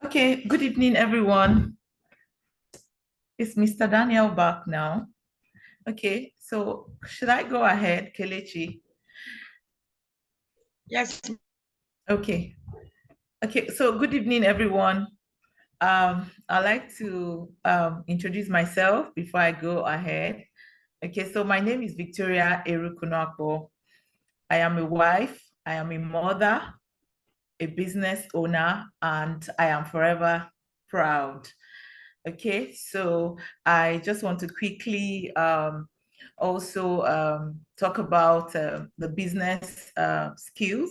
Okay, good evening, everyone. It's Mr. Daniel back now. Okay, so should I go ahead, Kelechi? Yes. Okay. Okay, so good evening, everyone. I'd like to introduce myself before I go ahead. Okay, so my name is Victoria Erukunakpor. I am a wife, I am a mother, a business owner, and I am forever proud. Okay, so I just want to quickly also talk about the business skills.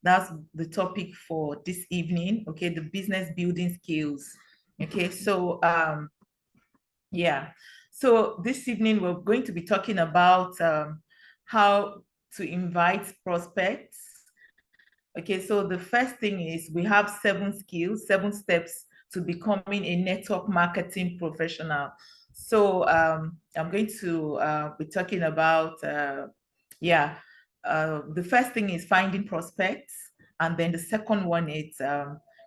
That's the topic for this evening. Okay, the business building skills. Okay, so yeah, so this evening we're going to be talking about how to invite prospects. Okay, so the first thing is we have 7 skills, 7 steps to becoming a network marketing professional. So I'm going to be talking about, the first thing is finding prospects. And then the second one is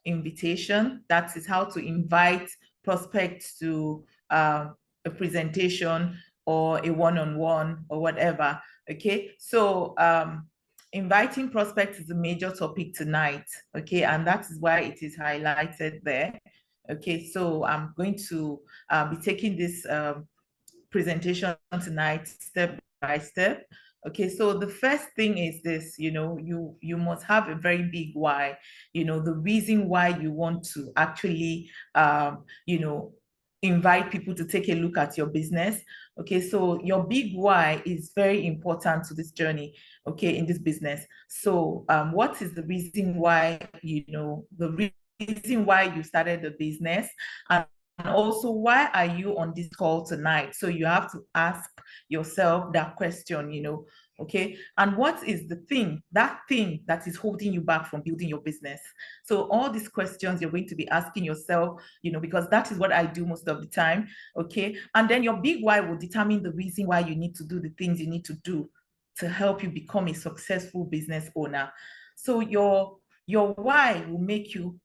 invitation. That is how to invite prospects to a presentation or a one-on-one or whatever. Okay, so inviting prospects is a major topic tonight, okay, and that is why it is highlighted there. Okay, so I'm going to be taking this presentation tonight step by step. Okay, so the first thing is this, you must have a very big why, the reason why you want to actually, invite people to take a look at your business. Okay, so your big why is very important to this journey, okay, in this business. So what is the reason why, the reason why you started the business, and also why are you on this call tonight? So you have to ask yourself that question, okay, and what is the thing that is holding you back from building your business? So all these questions you're going to be asking yourself, because that is what I do most of the time, okay, and then your big why will determine the reason why you need to do the things you need to do to help you become a successful business owner. So your why will make you,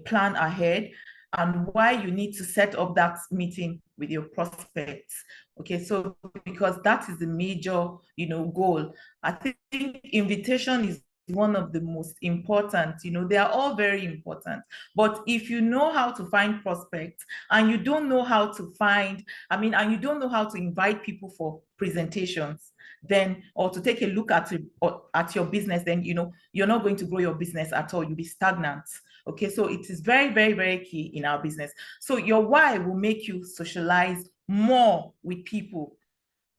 plan ahead, and why you need to set up that meeting with your prospects. Okay, so because that is the major, goal. I think invitation is one of the most important. They are all very important, but if you know how to find prospects and you don't know how to and you don't know how to invite people for presentations, then, or to take a look at your business, then you're not going to grow your business at all. You'll be stagnant. Okay, so it is very, very, very key in our business. So your why will make you socialize more with people.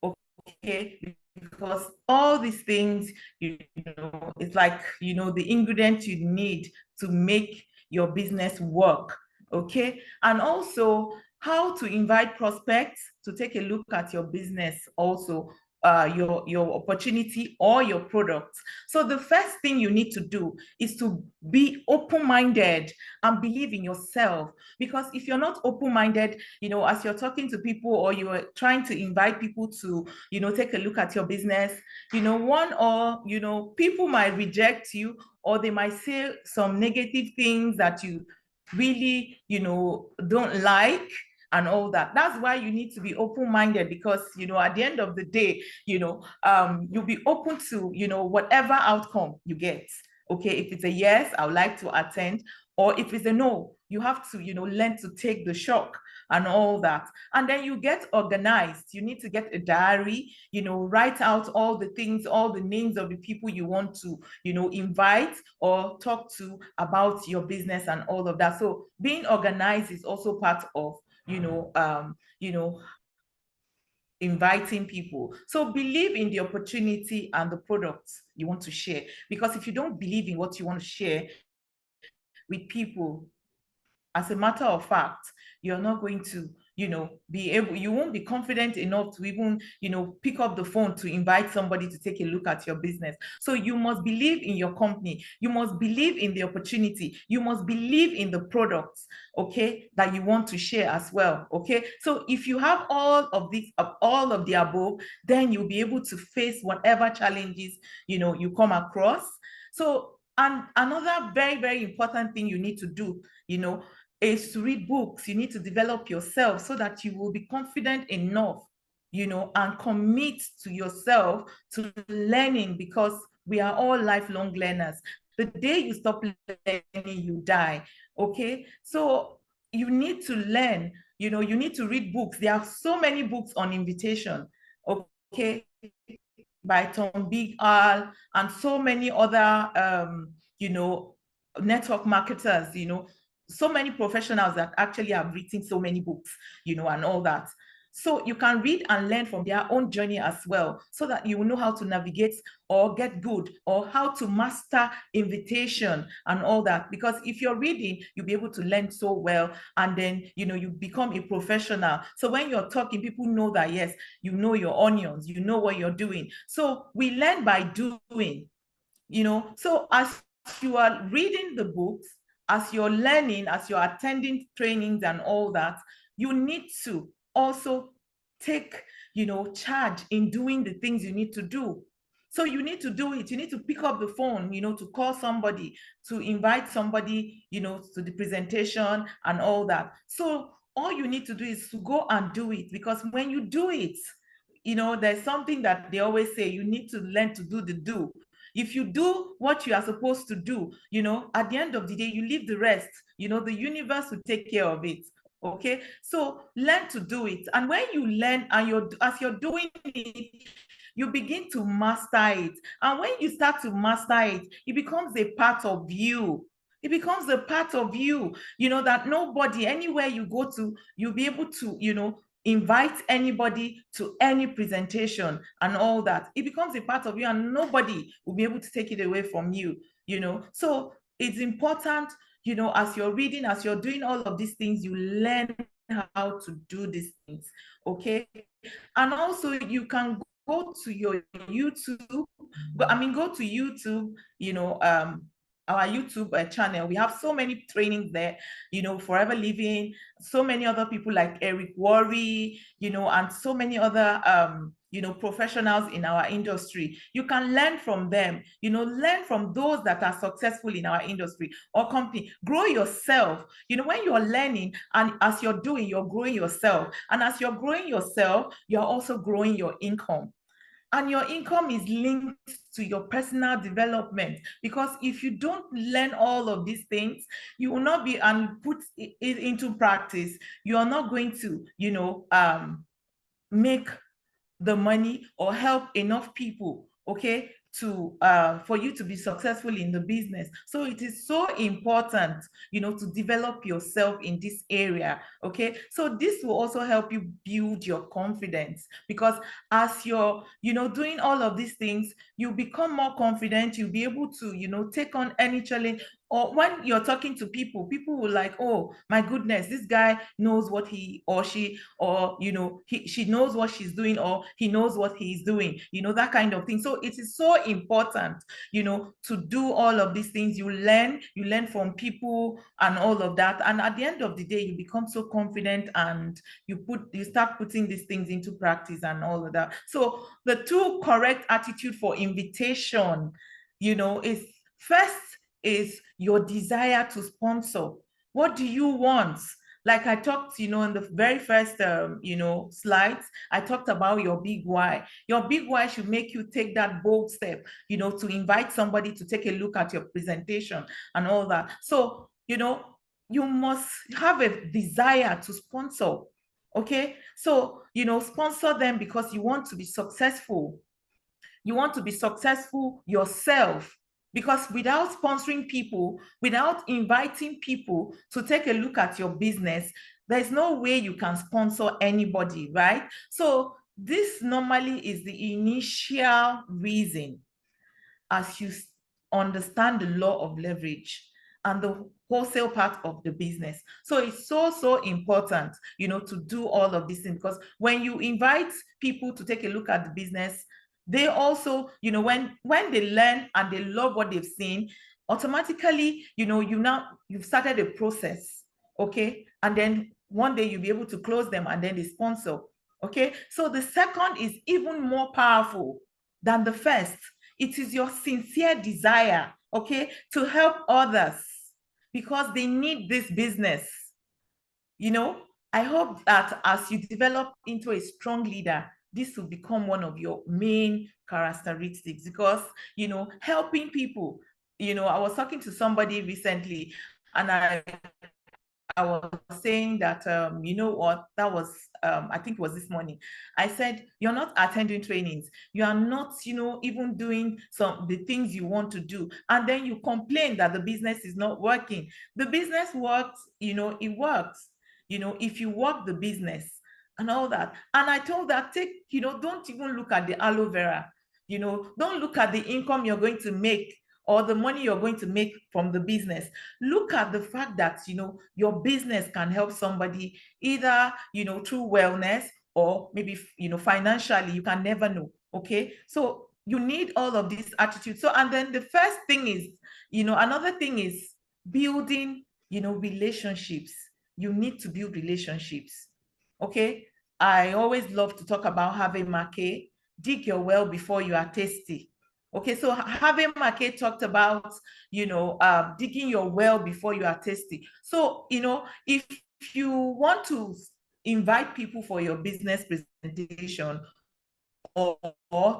Okay, because all these things, it's like, the ingredients you need to make your business work. Okay, and also how to invite prospects to take a look at your business also, your opportunity or your product. So the first thing you need to do is to be open-minded and believe in yourself. Because if you're not open-minded, as you're talking to people or you're trying to invite people to, take a look at your business, people might reject you, or they might say some negative things that you really, don't like and all that. That's why you need to be open-minded, because at the end of the day, you'll be open to whatever outcome you get. Okay, if it's a yes, I would like to attend, or if it's a no, you have to learn to take the shock and all that. And then you get organized. You need to get a diary, write out all the things, all the names of the people you want to invite or talk to about your business and all of that. So being organized is also part of inviting people. So believe in the opportunity and the products you want to share, because if you don't believe in what you want to share with people, as a matter of fact, you're not going to, you won't be confident enough to even, pick up the phone to invite somebody to take a look at your business. So you must believe in your company. You must believe in the opportunity. You must believe in the products, okay, that you want to share as well, okay? So if you have all of these, all of the above, then you'll be able to face whatever challenges, you come across. So, and another very, very important thing you need to do, is to read books. You need to develop yourself so that you will be confident enough, and commit to yourself to learning, because we are all lifelong learners. The day you stop learning, you die, okay? So you need to learn, you need to read books. There are so many books on invitation, okay, by Tom Big Al and so many other, network marketers, so many professionals that actually have written so many books, and all that. So you can read and learn from their own journey as well, so that you will know how to navigate or get good, or how to master invitation and all that. Because if you're reading, you'll be able to learn so well, and then, you become a professional. So when you're talking, people know that, yes, you know your onions, you know what you're doing. So we learn by doing, So as you are reading the books, as you're learning, as you're attending trainings and all that, you need to also take, charge in doing the things you need to do. So you need to do it. You need to pick up the phone, to call somebody, to invite somebody, to the presentation and all that. So all you need to do is to go and do it, because when you do it, there's something that they always say, you need to learn to do the do. If you do what you are supposed to do, at the end of the day, you leave the rest, the universe will take care of it. Okay, so learn to do it. And when you learn and as you're doing it, you begin to master it. And when you start to master it, it becomes a part of you. It becomes a part of you, that nobody, anywhere you go to, you'll be able to, invite anybody to any presentation and all that. It becomes a part of you, and nobody will be able to take it away from you, So it's important, as you're reading, as you're doing all of these things, you learn how to do these things, okay? And also you can go to your YouTube, go to YouTube, our YouTube channel. We have so many trainings there, Forever Living, so many other people like Eric Worre, and so many other, professionals in our industry. You can learn from them, learn from those that are successful in our industry or company. Grow yourself, when you're learning and as you're doing, you're growing yourself. And as you're growing yourself, you're also growing your income. And your income is linked to your personal development, because if you don't learn all of these things, you will not be and put it into practice. You are not going to, make the money or help enough people, okay, to for you to be successful in the business. So it is so important, to develop yourself in this area, okay? So this will also help you build your confidence, because as you're, doing all of these things, you become more confident. You'll be able to, take on any challenge. Or when you're talking to people, people will like, oh my goodness, this guy knows what he or she, or she knows what she's doing, or he knows what he's doing, that kind of thing. So it is so important, to do all of these things. You learn from people and all of that, and at the end of the day, you become so confident, and you start putting these things into practice and all of that. So the two correct attitude for invitation, is first is your desire to sponsor. What do you want? Like I talked, in the very first, slides, I talked about your big why. Your big why should make you take that bold step, to invite somebody to take a look at your presentation and all that. So, you must have a desire to sponsor, okay? So, sponsor them because you want to be successful. You want to be successful yourself. Because without sponsoring people, without inviting people to take a look at your business, there's no way you can sponsor anybody, right? So this normally is the initial reason, as you understand the law of leverage. And wholesale part of the business. So it's so important, to do all of these things, because when you invite people to take a look at the business, they also, when they learn and they love what they've seen, automatically, you've started a process, okay? And then one day you'll be able to close them and then they sponsor, okay? So the second is even more powerful than the first. It is your sincere desire, okay, to help others because they need this business. I hope that as you develop into a strong leader, this will become one of your main characteristics because, helping people. I was talking to somebody recently and I was saying that, you know what, that was, I think it was this morning. I said, you're not attending trainings. You are not, even doing the things you want to do. And then you complain that the business is not working. The business works, it works, if you work the business and all that. And I told that, don't even look at the aloe vera, don't look at the income you're going to make or the money you're going to make from the business. Look at the fact that, your business can help somebody either, through wellness or maybe, financially. You can never know. Okay. So you need all of these attitudes. So, and then the first thing is, another thing is building, relationships. You need to build relationships. Okay. I always love to talk about having market. Dig your well before you are tasty. Okay, so Harvey Mackay talked about, digging your well before you are tasty. So, if you want to invite people for your business presentation or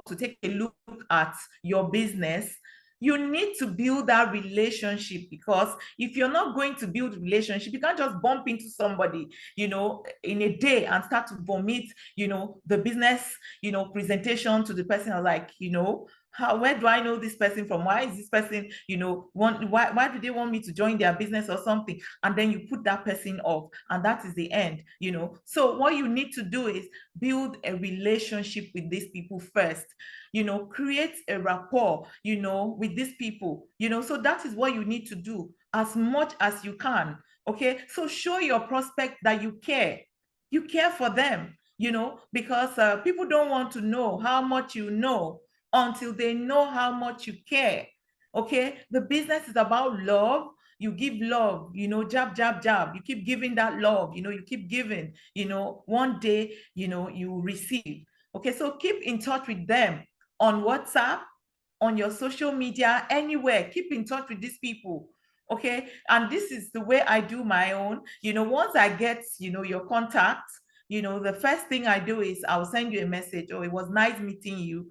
to take a look at your business, you need to build that relationship, because if you're not going to build relationship, you can't just bump into somebody, in a day and start to vomit, the business, presentation to the person. Like, where do I know this person from? Why is this person, why do they want me to join their business or something? And then you put that person off, and that is the end, So what you need to do is build a relationship with these people first, create a rapport, with these people, so that is what you need to do as much as you can. Okay, so show your prospect that you care for them, because people don't want to know how much you know until they know how much you care. Okay, the business is about love. You give love, jab, jab, jab. You keep giving that love, you keep giving, one day, you receive. Okay, so keep in touch with them on WhatsApp, on your social media, anywhere. Keep in touch with these people. Okay, and this is the way I do my own. Once I get, your contact, the first thing I do is I'll send you a message. Oh, it was nice meeting you,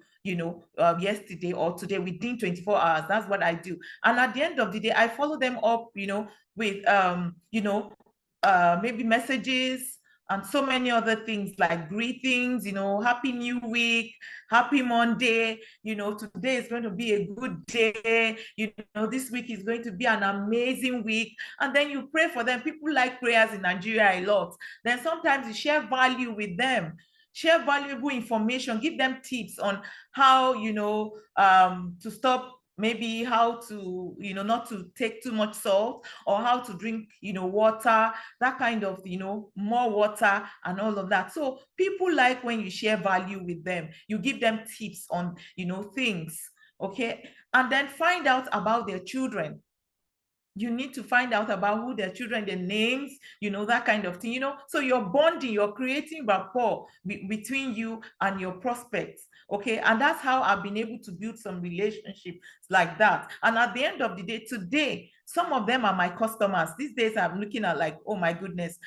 yesterday or today, within 24 hours. That's what I do. And at the end of the day, I follow them up, with, maybe messages and so many other things like greetings, happy new week, happy Monday, today is going to be a good day, this week is going to be an amazing week. And then you pray for them. People like prayers in Nigeria a lot. Then sometimes you share value with them, share valuable information, give them tips on how, to stop, maybe how to, not to take too much salt, or how to drink, water, that kind of, more water and all of that. So people like when you share value with them, you give them tips on, things. Okay, and then find out about their children. You need to find out about who their children, their names, that kind of thing, so you're bonding, you're creating rapport between you and your prospects. Okay, and that's how I've been able to build some relationships like that. And at the end of the day, today, some of them are my customers. These days I'm looking at like, oh my goodness,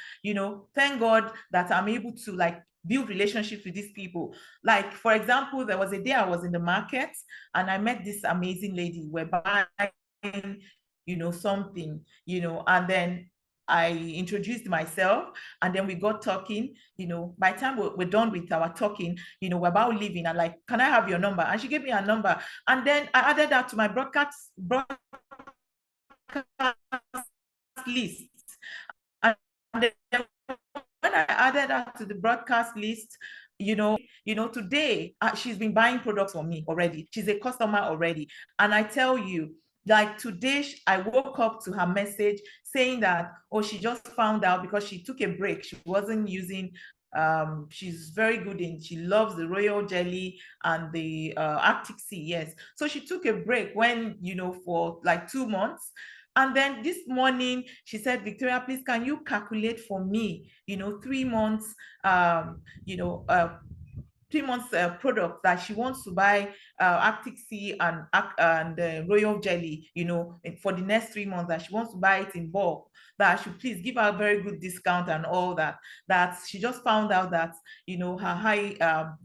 thank God that I'm able to like build relationships with these people. Like, for example, there was a day I was in the market and I met this amazing lady. We're buying, something, and then I introduced myself, and then we got talking. By the time we're done with our talking, we're about leaving. And like, can I have your number? And she gave me a number. And then I added that to my broadcast list. And then when I added that to the broadcast list, today she's been buying products from me already. She's a customer already. And I tell you, Like today, I woke up to her message saying that, oh, she just found out because she took a break. She wasn't using, she's very good in, she loves the royal jelly and the Arctic Sea, yes. So she took a break when, for like 2 months. And then this morning, she said, Victoria, please, can you calculate for me, 3 months, 3 months product that she wants to buy, Arctic Sea and Royal Jelly, for the next 3 months, that she wants to buy it in bulk, that I should please give her a very good discount and all that. That she just found out that, her high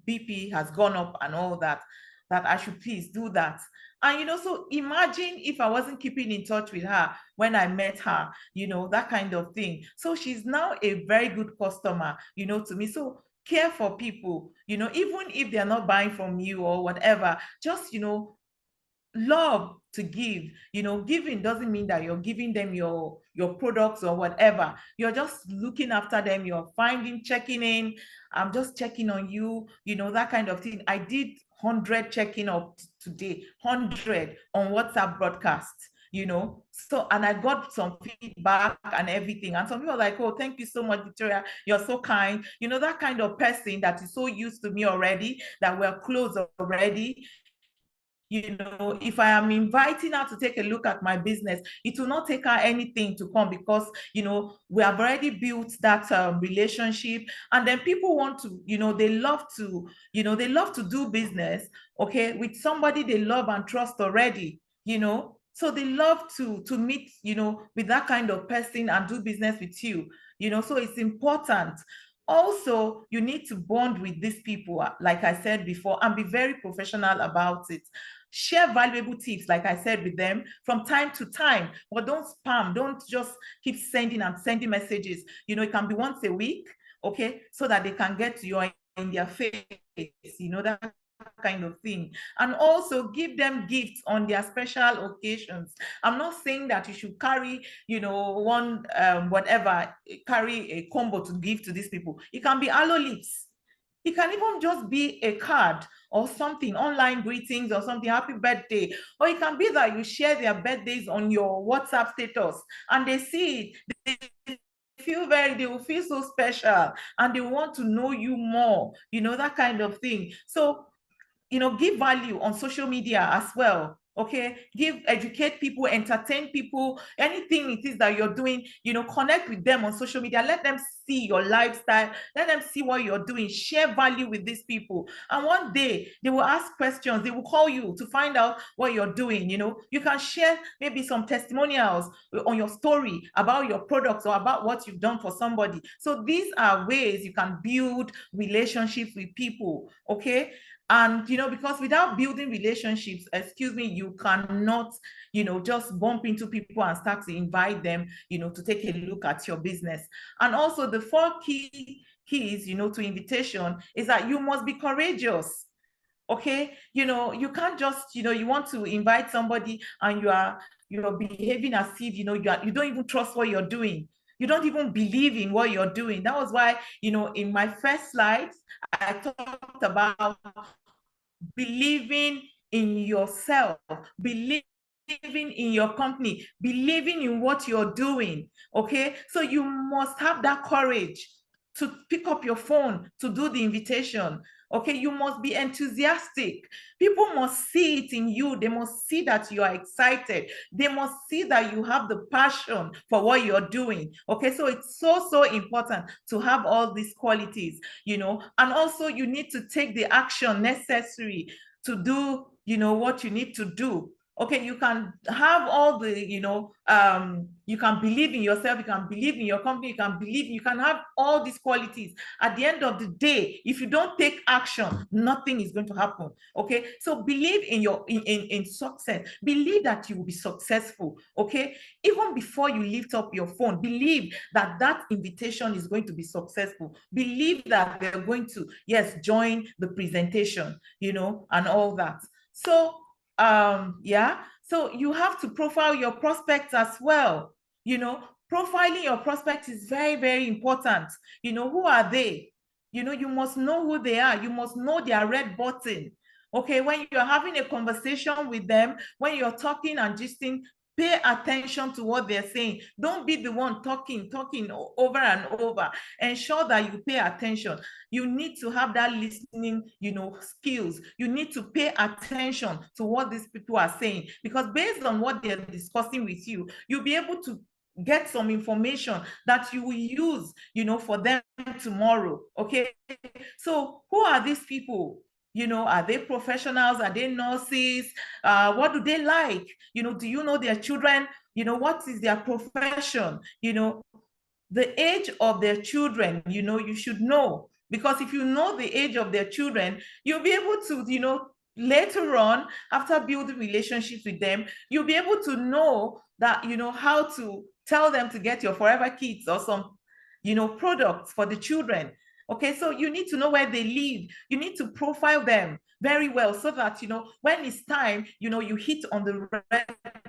BP has gone up and all that, that I should please do that. And, so imagine if I wasn't keeping in touch with her when I met her, that kind of thing. So she's now a very good customer, to me. So care for people, even if they're not buying from you or whatever, just, love to give. Giving doesn't mean that you're giving them your products or whatever. You're just looking after them. You're checking in. I'm just checking on you, that kind of thing. I did 100 checking up today, 100 on WhatsApp broadcast, so, and I got some feedback and everything, and some people are like, oh, thank you so much, Victoria, you're so kind, that kind of person that is so used to me already, that we're close already. If I am inviting her to take a look at my business, it will not take her anything to come, because, we have already built that relationship. And then people want to, they love to, they love to do business, okay, with somebody they love and trust already, so they love to meet, with that kind of person and do business with you, so it's important. Also, you need to bond with these people, like I said before, and be very professional about it. Share valuable tips, like I said, with them from time to time, but don't spam. Don't just keep sending and sending messages. It can be once a week, okay, so that they can get to you in their face, that kind of thing. And also give them gifts on their special occasions. I'm not saying that you should carry, one whatever, carry a combo to give to these people. It can be aloe lips. It can even just be a card or something, online greetings or something, happy birthday. Or it can be that you share their birthdays on your WhatsApp status and they see it. They will feel so special and they want to know you more, that kind of thing. So, give value on social media as well. Okay, educate people, entertain people, anything it is that you're doing, connect with them on social media. Let them see your lifestyle, let them see what you're doing, share value with these people. And one day they will ask questions, they will call you to find out what you're doing. You can share maybe some testimonials on your story about your products or about what you've done for somebody. So these are ways you can build relationships with people. Okay. And, because without building relationships, you cannot, just bump into people and start to invite them, to take a look at your business. And also the 4 keys, to invitation is that you must be courageous. Okay. You can't just, you want to invite somebody and you're behaving as if, you don't even trust what you're doing. You don't even believe in what you're doing. That was why, in my first slides, I talked about believing in yourself, believing in your company, believing in what you're doing. Okay, so you must have that courage to pick up your phone to do the invitation. Okay, you must be enthusiastic. People must see it in you. They must see that you are excited. They must see that you have the passion for what you're doing. Okay, so it's so important to have all these qualities, and also you need to take the action necessary to do, what you need to do. Okay, you can have all the, you can believe in yourself, you can believe in your company, you can have all these qualities. At the end of the day, if you don't take action, nothing is going to happen. Okay, so believe in your in success. Believe that you will be successful. Okay, even before you lift up your phone, believe that that invitation is going to be successful. Believe that they're going to, yes, join the presentation, and all that. So so you have to profile your prospects as well. Profiling your prospects is very, very important. Who are they? You must know who they are. You must know their red button. Okay, when you're having a conversation with them, when you're talking and gisting, pay attention to what they're saying. Don't be the one talking over and over. Ensure that you pay attention. You need to have that listening, skills. You need to pay attention to what these people are saying, because based on what they're discussing with you, you'll be able to get some information that you will use, for them tomorrow. Okay, so who are these people? Are they professionals? Are they nurses? What do they like? Do you know their children? What is their profession? The age of their children, you should know. Because if you know the age of their children, you'll be able to, later on, after building relationships with them, you'll be able to know that, how to tell them to get your Forever Kids or some, products for the children. Okay, so you need to know where they live. You need to profile them very well so that, when it's time, you hit on the red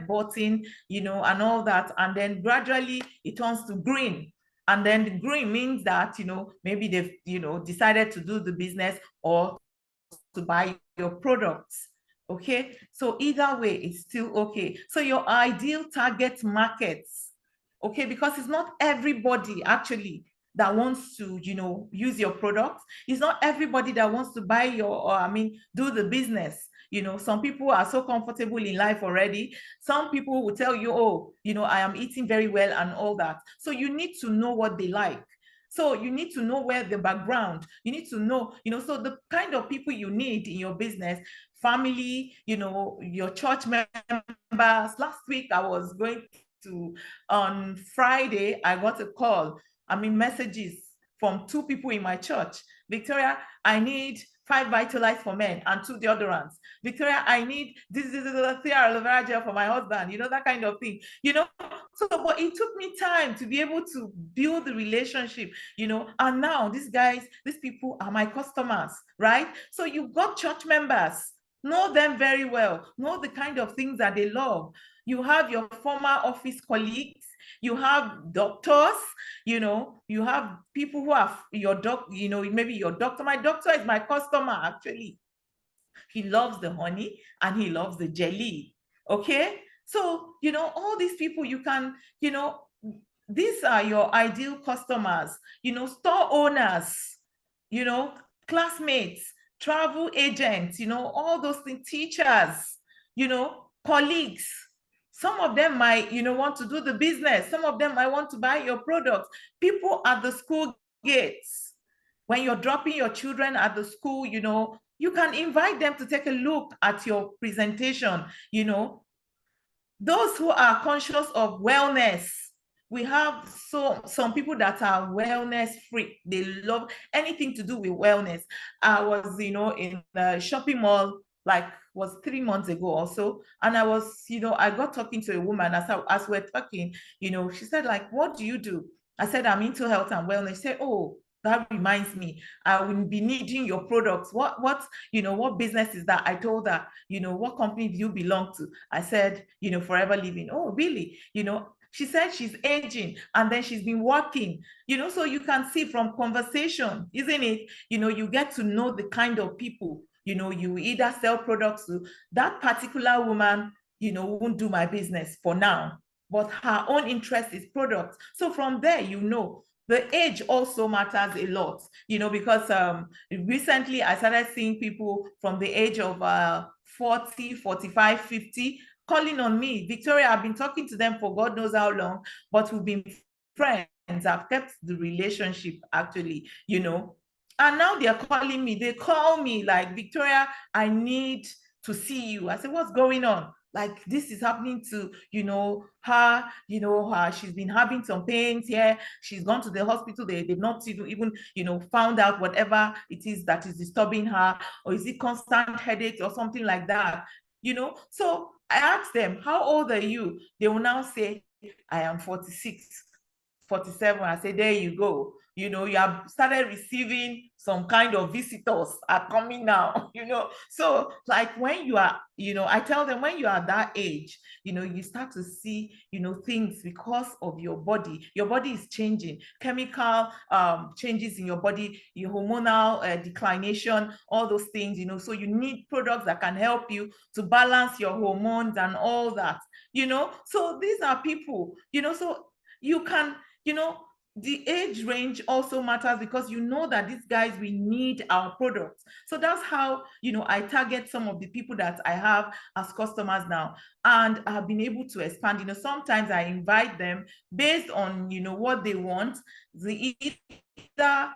button, and all that. And then gradually it turns to green. And then the green means that, maybe they've, decided to do the business or to buy your products. Okay, so either way, it's still okay. So your ideal target markets, okay, because it's not everybody actually that wants to, use your products. It's not everybody that wants to buy do the business. Some people are so comfortable in life already. Some people will tell you, oh, I am eating very well and all that. So you need to know what they like. So you need to know where the background, you need to know, so the kind of people you need in your business, family, your church members. Last week I was going on Friday, I got a call, messages from 2 people in my church. Victoria, I need 5 Vitalize for men and 2 deodorants. Victoria, I need this 3 aloe vera gel for my husband, that kind of thing. So, but it took me time to be able to build the relationship, and now these people are my customers, right? So you've got church members, know them very well, know the kind of things that they love. You have your former office colleagues, you have doctors, you have people who are your maybe your doctor. My doctor is my customer, actually. He loves the honey and he loves the jelly. Okay, so all these people, you can, these are your ideal customers. Store owners, classmates, travel agents, all those things, teachers, colleagues. Some of them might, want to do the business. Some of them might want to buy your products. People at the school gates, when you're dropping your children at the school, you can invite them to take a look at your presentation. Those who are conscious of wellness, we have some people that are wellness freak. They love anything to do with wellness. I was, in the shopping mall, like, was 3 months ago or so, and I was, I got talking to a woman. As we're talking, she said, like, what do you do? I said, I'm into health and wellness. She said, oh, that reminds me, I will be needing your products. What business is that? I told her, what company do you belong to? I said, Forever Living. Oh, really? She said she's aging and then she's been working, so you can see from conversation, isn't it? You get to know the kind of people, you either sell products to. That particular woman, won't do my business for now, but her own interest is products. So from there, the age also matters a lot, because recently I started seeing people from the age of 40, 45, 50 calling on me. Victoria, I've been talking to them for God knows how long, but we've been friends. I've kept the relationship, actually, And now they're calling me. They call me like, Victoria, I need to see you. I said, what's going on? Like, this is happening to, her, she's been having some pains here. She's gone to the hospital. They've not even, found out whatever it is that is disturbing her, or is it constant headaches or something like that, So I asked them, how old are you? They will now say, I am 46, 47. I say, there you go. you know, you have started receiving some kind of visitors are coming now, you know. So like when you are, you know, I tell them when you are that age, you know, you start to see, you know, things because of your body. Your body is changing, chemical changes in your body, your hormonal declination, all those things, you know. So you need products that can help you to balance your hormones and all that, you know. So these are people, you know, so you can, you know, the age range also matters because you know that these guys we need our products. So that's how, you know, I target some of the people that I have as customers now, and I've been able to expand. You know, sometimes I invite them based on, you know, what they want. The either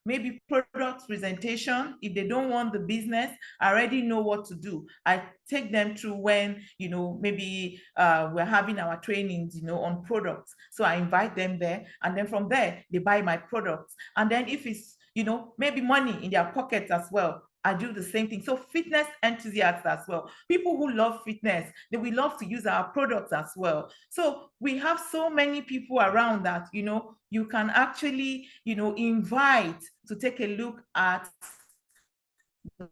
maybe product presentation. If they don't want the business, I already know what to do. I take them through when, you know, maybe we're having our trainings, you know, on products. So I invite them there, and then from there they buy my products. And then if it's, you know, maybe money in their pockets as well, I do the same thing. So fitness enthusiasts as well, people who love fitness, they will love to use our products as well. So we have so many people around that, you know, you can actually, you know, invite to take a look at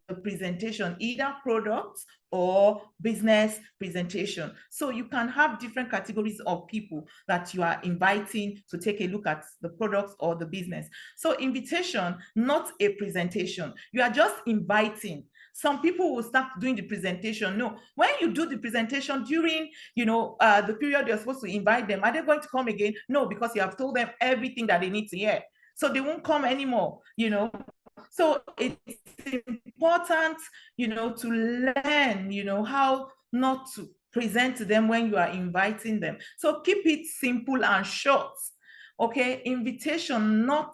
the presentation, either products or business presentation. So you can have different categories of people that you are inviting to take a look at the products or the business. So invitation, not a presentation. You are just inviting. Some people will start doing the presentation. No, when you do the presentation during, you know, the period you're supposed to invite them, are they going to come again? No, because you have told them everything that they need to hear. So they won't come anymore, you know. So it's important, you know, to learn, you know, how not to present to them when you are inviting them. So keep it simple and short. Okay, invitation, not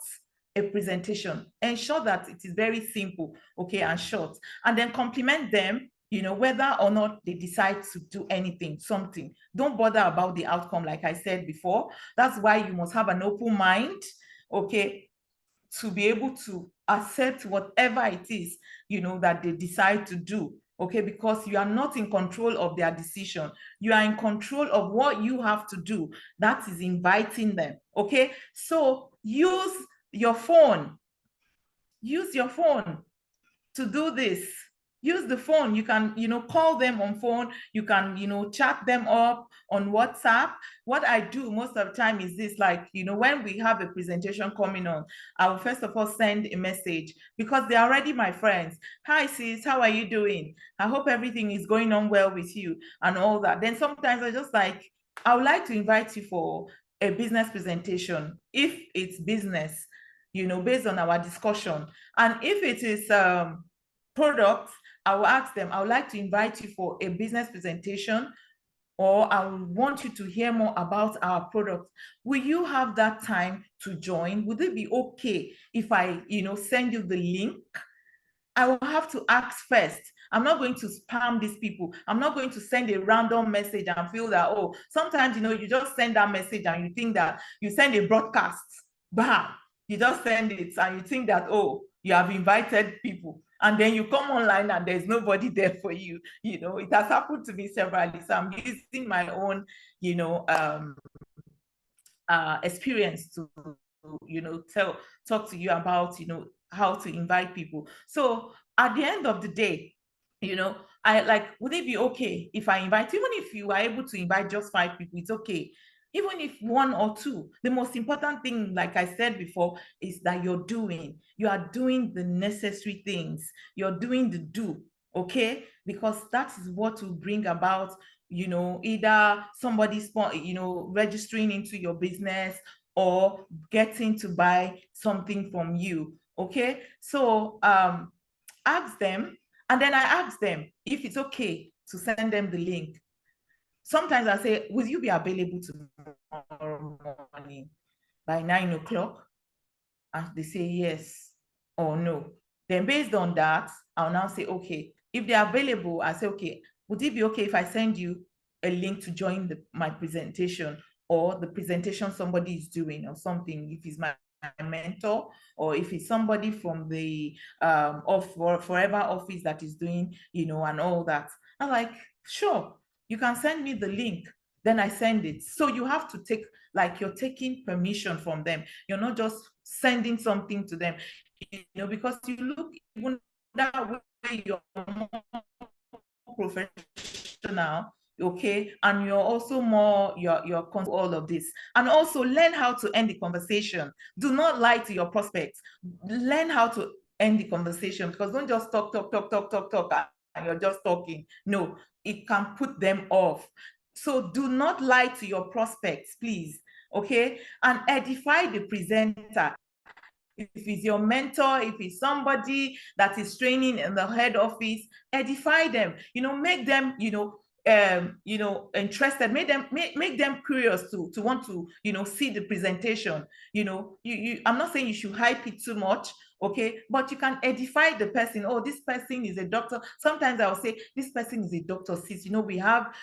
a presentation. Ensure that it is very simple, okay, and short. And then compliment them, you know, whether or not they decide to do anything, something. Don't bother about the outcome, like I said before. That's why you must have an open mind, okay, to be able to accept whatever it is, you know, that they decide to do, okay, because you are not in control of their decision. You are in control of what you have to do, that is inviting them, okay. So use your phone to do this. Use the phone. You can, you know, call them on phone. You can, you know, chat them up on WhatsApp. What I do most of the time is this, like, you know, when we have a presentation coming on, I will first of all send a message because they're already my friends. Hi sis, how are you doing? I hope everything is going on well with you and all that. Then sometimes I just like, I would like to invite you for a business presentation if it's business, you know, based on our discussion. And if it is products, I will ask them, I would like to invite you for a business presentation, or I want you to hear more about our products. Will you have that time to join? Would it be okay if I, you know, send you the link? I will have to ask first. I'm not going to spam these people. I'm not going to send a random message and feel that, oh, sometimes, you know, you just send that message and you think that you send a broadcast, bam, you just send it and you think that, oh, you have invited people. And then you come online and there's nobody there for you. You know, it has happened to me severally. So I'm using my own, you know, experience to, you know, talk to you about, you know, how to invite people. So at the end of the day, you know, I like, would it be okay if I invite, even if you are able to invite just 5 people, it's okay. Even if 1 or 2, the most important thing, like I said before, is that you are doing the necessary things. You're doing the do, okay? Because that is what will bring about, you know, either somebody, you know, registering into your business or getting to buy something from you, okay? So ask them, and then I ask them if it's okay to send them the link. Sometimes I say, will you be available tomorrow morning by 9 o'clock? And they say yes or no. Then based on that, I'll now say, okay, if they're available, I say, okay, would it be okay if I send you a link to join my presentation, or the presentation somebody is doing or something, if it's my mentor, or if it's somebody from the forever office that is doing, you know, and all that. I'm like, sure, you can send me the link. then I send it. So you have to take, like, you're taking permission from them. You're not just sending something to them, because you look even that way, you're more professional, okay, and you're also more, you're all of this. And also learn how to end the conversation. Do not lie to your prospects. Learn how to end the conversation, because don't just talk, and you're just talking. No, it can put them off. So do not lie to your prospects, please. Okay, and edify the presenter. If it's your mentor, if it's somebody that is training in the head office, edify them, make them, interested, make them curious to want to, see the presentation. I'm not saying you should hype it too much, okay, but you can edify the person. Oh, this person is a doctor. Sometimes I'll say, this person is a doctor, sis. We have,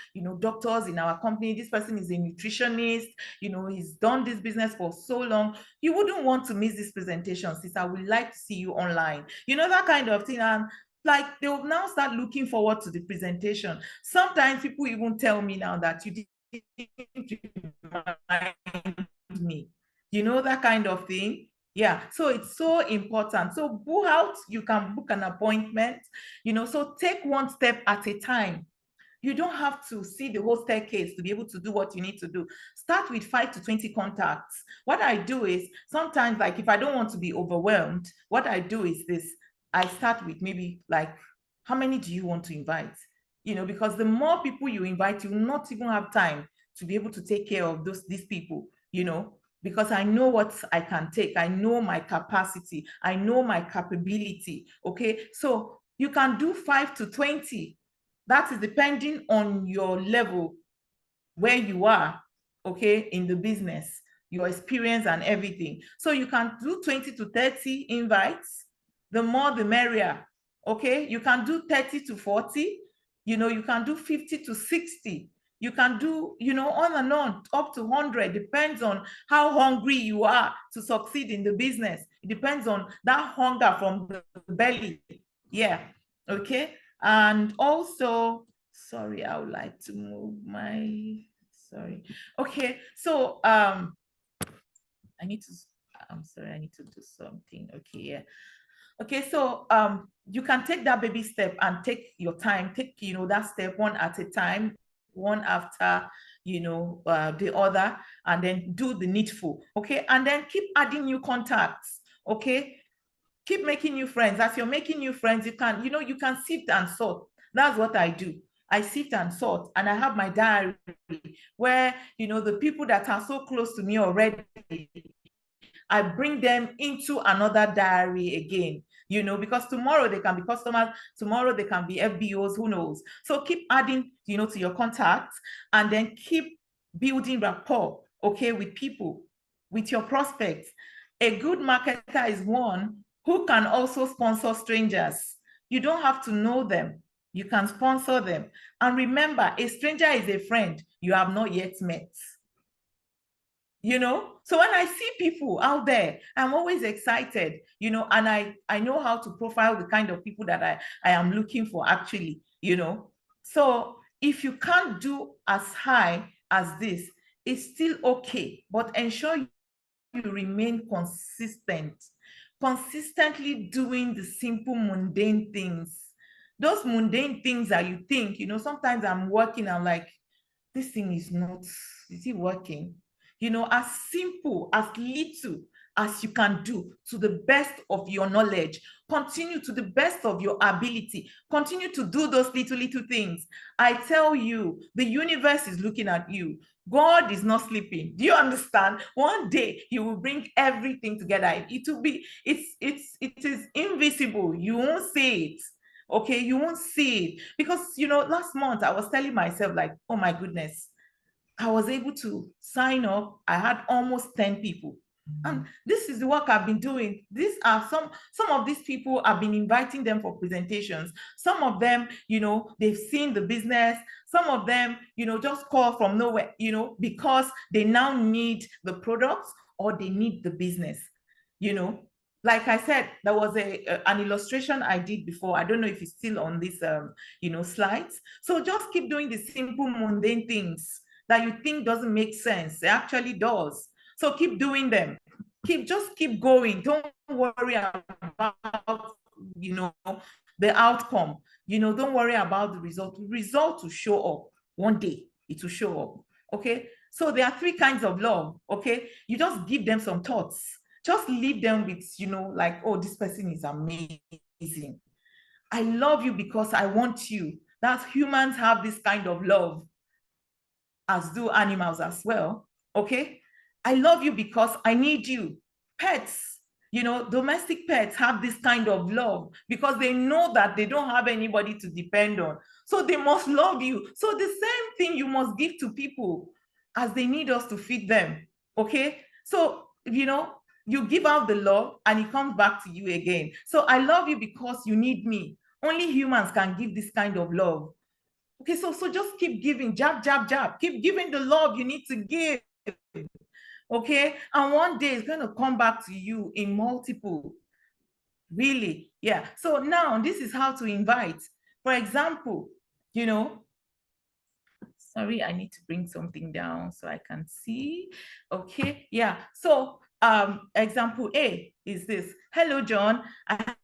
doctors in our company. This person is a nutritionist. He's done this business for so long. You wouldn't want to miss this presentation, sis. I would like to see you online. That kind of thing. And like, they will now start looking forward to the presentation. Sometimes people even tell me now that you didn't remind me. That kind of thing. Yeah, so it's so important. So book out, you can book an appointment, so take one step at a time. You don't have to see the whole staircase to be able to do what you need to do. Start with 5 to 20 contacts. What I do is sometimes, like, if I don't want to be overwhelmed, what I do is this. I start with maybe like, how many do you want to invite? Because the more people you invite, you will not even have time to be able to take care of these people, because I know what I can take. I know my capacity. I know my capability. Okay. So you can do 5 to 20. That is depending on your level, where you are, okay, in the business, your experience and everything. So you can do 20 to 30 invites. The more, the merrier. Okay. You can do 30 to 40. You can do 50 to 60. You can do, on and on, up to 100. Depends on how hungry you are to succeed in the business. It depends on that hunger from the belly. Yeah. Okay. And also, sorry, I would like to move sorry. Okay. So, I need to, I'm sorry, I need to do something. Okay. Yeah. Okay, so you can take that baby step and take your time, take, that step one at a time, one after, the other, and then do the needful. Okay, and then keep adding new contacts. Okay, keep making new friends. As you're making new friends, you can sift and sort. That's what I do. I sift and sort, and I have my diary where, the people that are so close to me already, I bring them into another diary again, because tomorrow they can be customers, tomorrow they can be FBOs, who knows? So keep adding, to your contacts, and then keep building rapport, okay, with people, with your prospects. A good marketer is one who can also sponsor strangers. You don't have to know them. You can sponsor them. And remember, a stranger is a friend you have not yet met. So when I see people out there, I'm always excited, and I know how to profile the kind of people that I am looking for, actually. So if you can't do as high as this, it's still okay, but ensure you remain consistently doing the simple mundane things. Those mundane things that you think, sometimes I'm working, I'm like, this thing is it working? As simple, as little as you can do, to the best of your knowledge. Continue to the best of your ability. Continue to do those little things. I tell you, the universe is looking at you. God is not sleeping. Do you understand? One day he will bring everything together. It is invisible. You won't see it. Okay, you won't see it. Because, last month I was telling myself, like, oh my goodness, I was able to sign up. I had almost 10 people. And this is the work I've been doing. These are some of these people, I've been inviting them for presentations. Some of them, they've seen the business. Some of them, just call from nowhere, because they now need the products or they need the business. Like I said, there was an illustration I did before. I don't know if it's still on this, slides. So just keep doing the simple, mundane things. that you think doesn't make sense. It actually does. So keep doing them. Just keep going. Don't worry about, you know, the outcome. Don't worry about the result. The result will show up one day. It will show up. Okay. So there are three kinds of love. Okay. You just give them some thoughts. Just leave them with, like, oh, this person is amazing. I love you because I want you. That humans have this kind of love, as do animals as well. Okay. I love you because I need you. Pets, domestic pets have this kind of love because they know that they don't have anybody to depend on. So they must love you. So the same thing you must give to people as they need us to feed them. Okay. So, you give out the love and it comes back to you again. So I love you because you need me. Only humans can give this kind of love. Okay, so just keep giving, jab, jab, jab. Keep giving the love you need to give. Okay, and one day it's going to come back to you in multiple. Really, yeah. So now this is how to invite. For example, sorry, I need to bring something down so I can see. Okay, yeah. So example A is this. Hello, John. I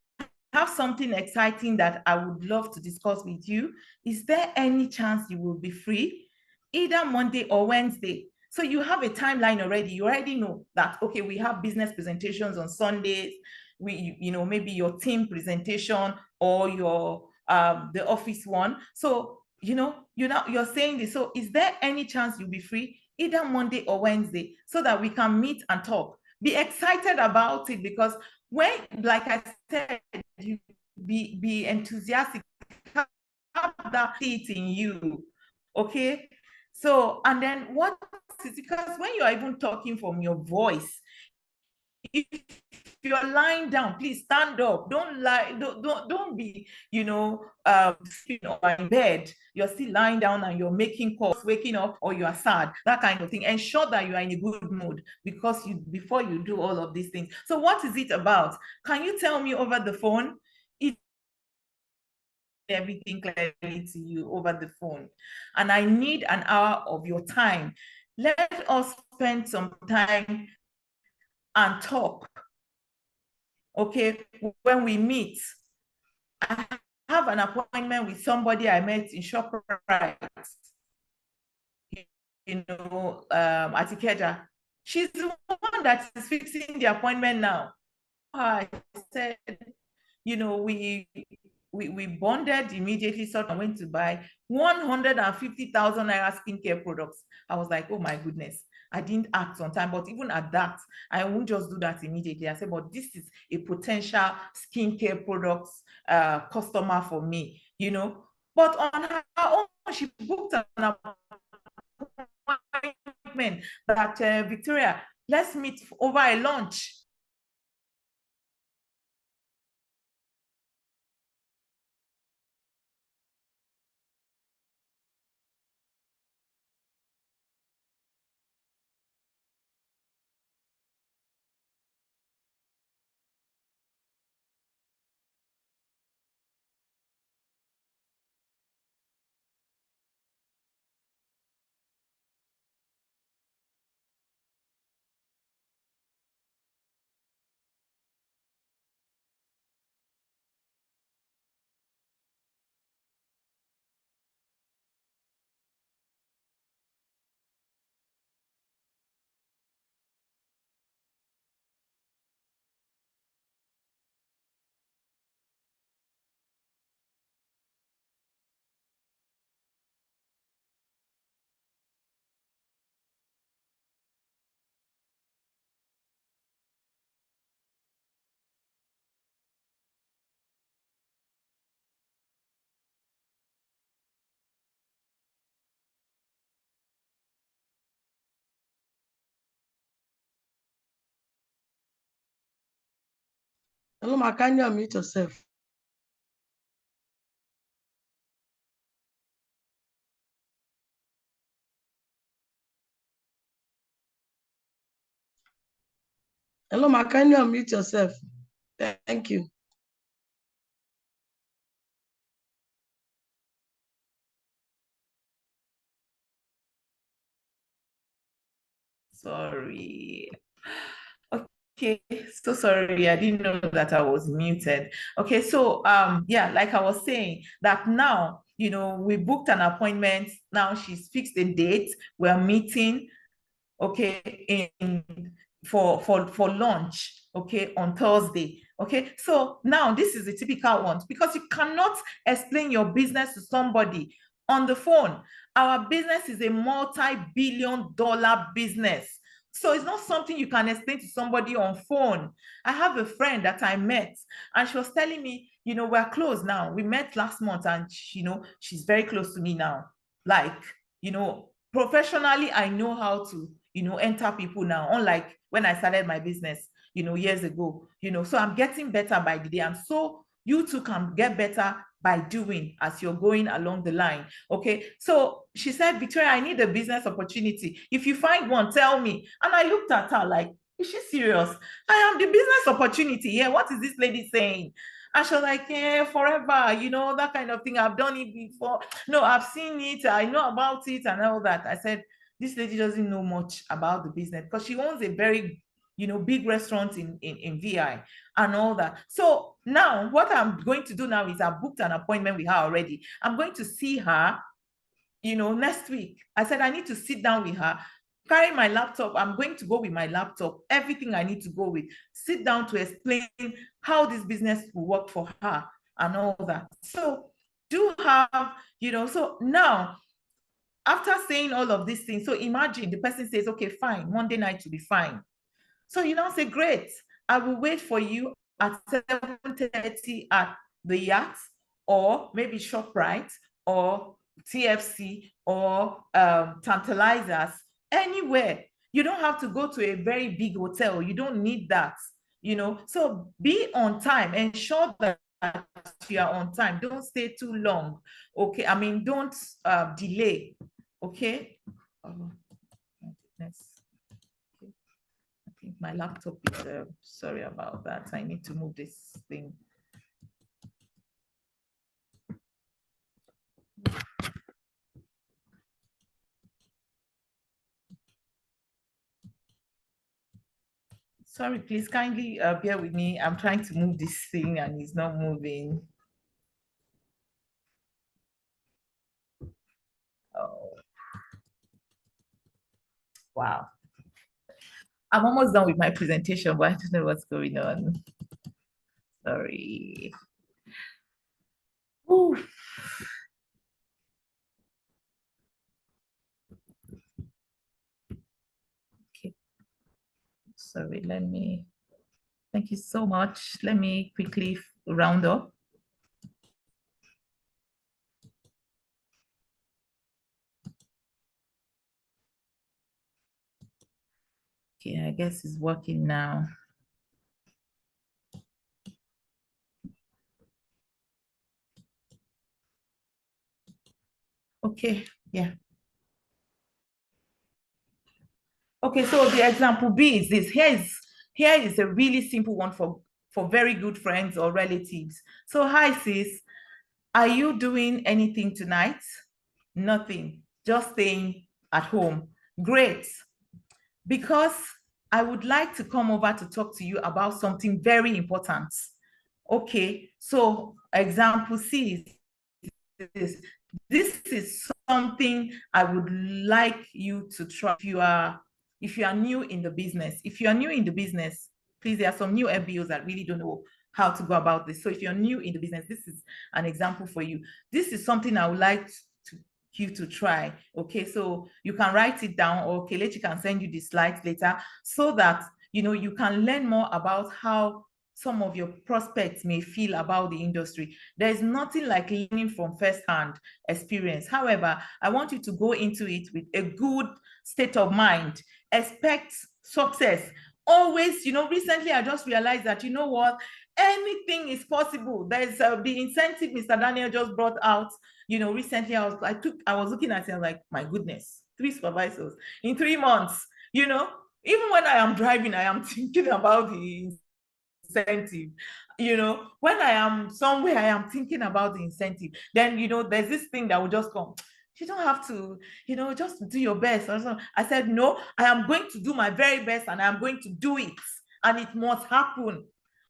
have something exciting that I would love to discuss with you. Is there any chance you will be free? Either Monday or Wednesday. So you have a timeline already. You already know that, okay, we have business presentations on Sundays. Maybe your team presentation or your the office one. So, you're saying this. So is there any chance you'll be free? Either Monday or Wednesday, so that we can meet and talk. Be excited about it, because when, like I said, you be enthusiastic, have that seat in you. Okay. So, and then what is, because when you're even talking from your voice, if you're lying down, please stand up. Don't lie, don't be, in bed. You're still lying down and you're making calls, waking up, or you are sad, that kind of thing. Ensure that you are in a good mood, because before you do all of these things. So what is it about? Can you tell me over the phone? Everything clearly to you over the phone, and I need an hour of your time. Let us spend some time and talk. Okay, when we meet, I have an appointment with somebody I met in ShopRite, at Ikeja. She's the one that is fixing the appointment now. I said, we bonded immediately, so I went to buy 150,000 naira skincare products. I was like, oh my goodness, I didn't act on time. But even at that, I won't just do that immediately. I said, but this is a potential skincare products customer for me, But on her own, she booked an appointment that, Victoria, let's meet over a lunch. Hello, Ma, can you unmute yourself? Hello, Ma, can you unmute yourself? Thank you. sorry. Okay, so sorry, I didn't know that I was muted. Okay, so yeah, like I was saying, that now, we booked an appointment. Now she's fixed a date. We're meeting, okay, for lunch, okay, on Thursday. Okay, so now this is the typical one, because you cannot explain your business to somebody on the phone. Our business is a multi-billion-dollar business. So it's not something you can explain to somebody on phone. I have a friend that I met, and she was telling me, we're close now. We met last month, and she's very close to me now. Like, professionally, I know how to, enter people now, unlike when I started my business, years ago, so I'm getting better by the day. And so you too can get better by doing as you're going along the line. Okay, so she said, Victoria, I need a business opportunity. If you find one, tell me. And I looked at her like, is she serious? I am the business opportunity. Yeah, what is this lady saying? And she was like, yeah, forever, that kind of thing. I've done it before. No, I've seen it. I know about it and all that. I said, this lady doesn't know much about the business, because she owns a very, big restaurant in VI and all that. So now what I'm going to do now is I booked an appointment with her already. I'm going to see her, next week. I said, I need to sit down with her, carry my laptop. I'm going to go with my laptop, everything I need to go with, sit down to explain how this business will work for her and all that. So do have, so now, after saying all of these things, so imagine the person says, okay, fine, Monday night will be fine. So you now say, great, I will wait for you at 7:30 at the Yacht, or maybe ShopRite, or TFC, or Tantalizers, anywhere. You don't have to go to a very big hotel. You don't need that, So be on time. Ensure that you are on time. Don't stay too long. Okay, I mean, don't delay. Okay. Oh, my goodness. I think my laptop is, sorry about that. I need to move this thing. Sorry, please kindly bear with me. I'm trying to move this thing and it's not moving. Oh, wow. I'm almost done with my presentation, but I don't know what's going on. Sorry. Ooh. Okay. Sorry, thank you so much. Let me quickly round up. Okay, I guess it's working now. Okay, yeah. Okay, so the example B is this. Here is a really simple one for very good friends or relatives. So, hi sis, are you doing anything tonight? Nothing, just staying at home. Great, because I would like to come over to talk to you about something very important. Okay, so example C is this is something I would like you to try if you are new in the business. If you are new in the business, please, there are some new FBOs that really don't know how to go about this. So if you're new in the business, this is an example for you. This is something I would like you to try. Okay, so you can write it down, or Kelechi can send you the slides later, so that you can learn more about how some of your prospects may feel about the industry. There is nothing like learning from first-hand experience. However, I want you to go into it with a good state of mind. Expect success. Always, recently I just realized that, what, anything is possible. There's the incentive Mr. Daniel just brought out, recently I was looking at it, I was like, my goodness, 3 supervisors in 3 months, even when I am driving, I am thinking about the incentive. When I am somewhere, I am thinking about the incentive. Then, there's this thing that will just come. You don't have to, just do your best. I said, no, I am going to do my very best and I'm going to do it. And it must happen.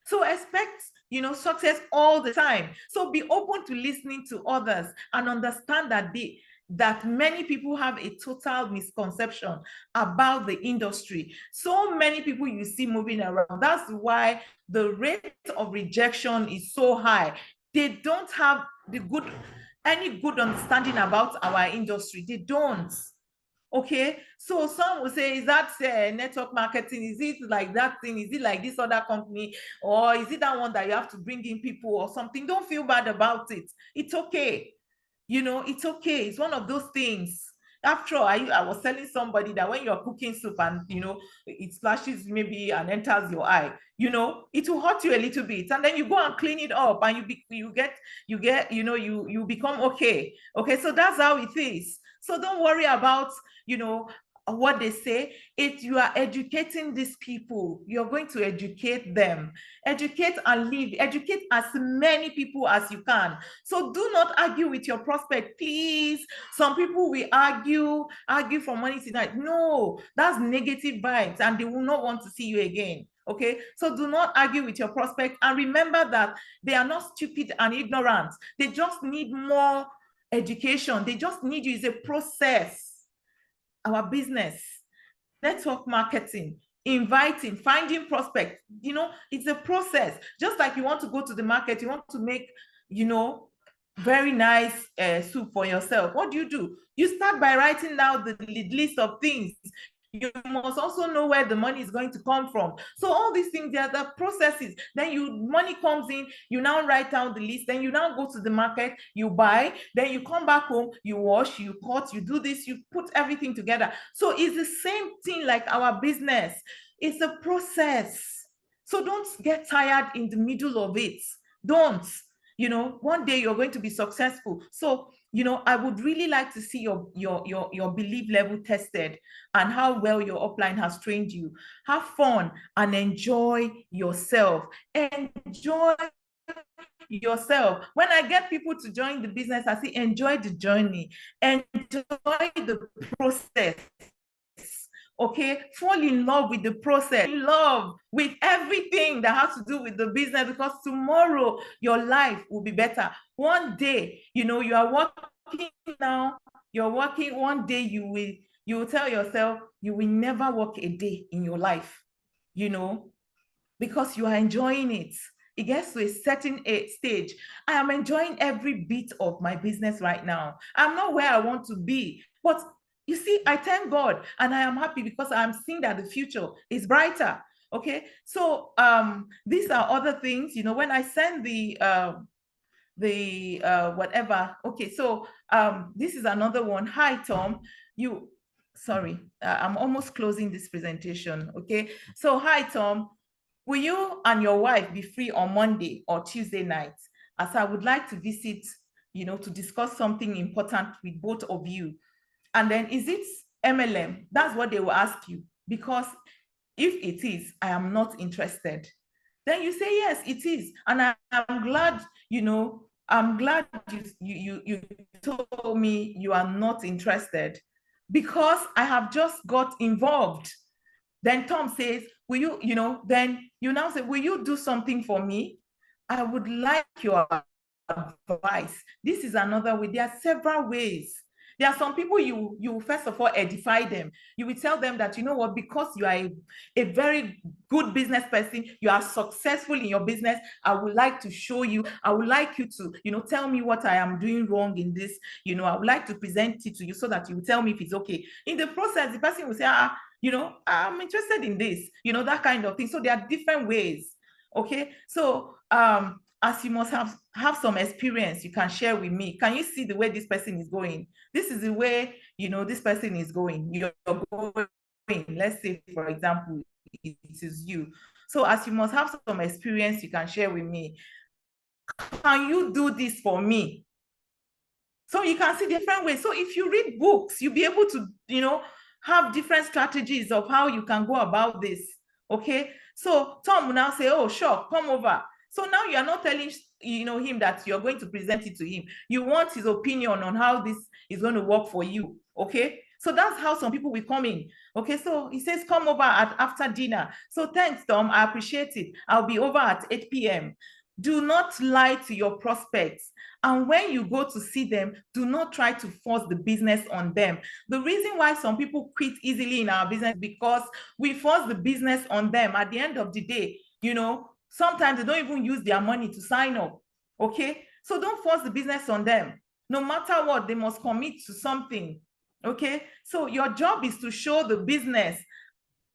So expect, success all the time. So be open to listening to others and understand that many people have a total misconception about the industry. So many people you see moving around. That's why the rate of rejection is so high. They don't have any good understanding about our industry. They don't. Okay, so some will say, is that network marketing? Is it like that thing? Is it like this other company? Or is it that one that you have to bring in people or something? Don't feel bad about it. It's okay. It's okay. It's one of those things. After all, I was telling somebody that when you're cooking soup and it splashes maybe and enters your eye, it will hurt you a little bit, and then you go and clean it up, and you become okay. Okay, so that's how it is. So don't worry about what they say. If you are educating these people, you're going to educate them. Educate and live. Educate as many people as you can. So do not argue with your prospect, please. Some people will argue from morning to night. No, that's negative vibes, and they will not want to see you again. Okay, so do not argue with your prospect, and remember that they are not stupid and ignorant. They just need more education. They just need you. It's a process. Our business, network marketing, inviting, finding prospects, it's a process. Just like you want to go to the market, you want to make, very nice soup for yourself. What do? You start by writing down the list of things. You must also know where the money is going to come from. So all these things, they are the processes. Then money comes in, you now write down the list, then you now go to the market, you buy, then you come back home, you wash, you cut, you do this, you put everything together. So it's the same thing like our business. It's a process. So don't get tired in the middle of it. Don't. One day you're going to be successful. So I would really like to see your belief level tested and how well your upline has trained you. Have fun and enjoy yourself. Enjoy yourself. When I get people to join the business, I say, enjoy the journey, enjoy the process. Okay, fall in love with the process, in love with everything that has to do with the business, because tomorrow your life will be better. One day, you are working now, you're working, one day you will tell yourself you will never work a day in your life, because you are enjoying it. It gets to a certain stage. I am enjoying every bit of my business right now. I'm not where I want to be, but you see, I thank God and I am happy because I'm seeing that the future is brighter. Okay, so these are other things, when I send the whatever. Okay, so this is another one. Hi, Tom. Sorry, I'm almost closing this presentation. Okay, so hi, Tom. Will you and your wife be free on Monday or Tuesday night? As I would like to visit, to discuss something important with both of you. And then, is it MLM? That's what they will ask you. Because if it is, I am not interested. Then you say, yes, it is. And I'm glad, I'm glad you told me you are not interested, because I have just got involved. Then Tom says, will you, then you now say, will you do something for me? I would like your advice. This is another way. There are several ways. There are some people you first of all edify them. You will tell them that, what, because you are a very good business person, you are successful in your business, I would like to show you, I would like you to, tell me what I am doing wrong in this, I would like to present it to you so that you will tell me if it's okay. In the process, the person will say, I'm interested in this, that kind of thing. So there are different ways. Okay, so as you must have some experience, you can share with me. Can you see the way this person is going? This is the way, this person is going. You're going, let's say, for example, it is you. So as you must have some experience, you can share with me. Can you do this for me? So you can see different ways. So if you read books, you'll be able to, have different strategies of how you can go about this. Okay. So Tom will now say, oh, sure, come over. So now you are not telling him that you're going to present it to him. You want his opinion on how this is going to work for you. Okay, so that's how some people will come in. Okay, so he says come over after dinner. So thanks, Tom, I appreciate it. I'll be over at 8 p.m. Do not lie to your prospects. And when you go to see them, do not try to force the business on them. The reason why some people quit easily in our business is because we force the business on them. At the end of the day, sometimes they don't even use their money to sign up. Okay, so don't force the business on them. No matter what, they must commit to something. Okay, so your job is to show the business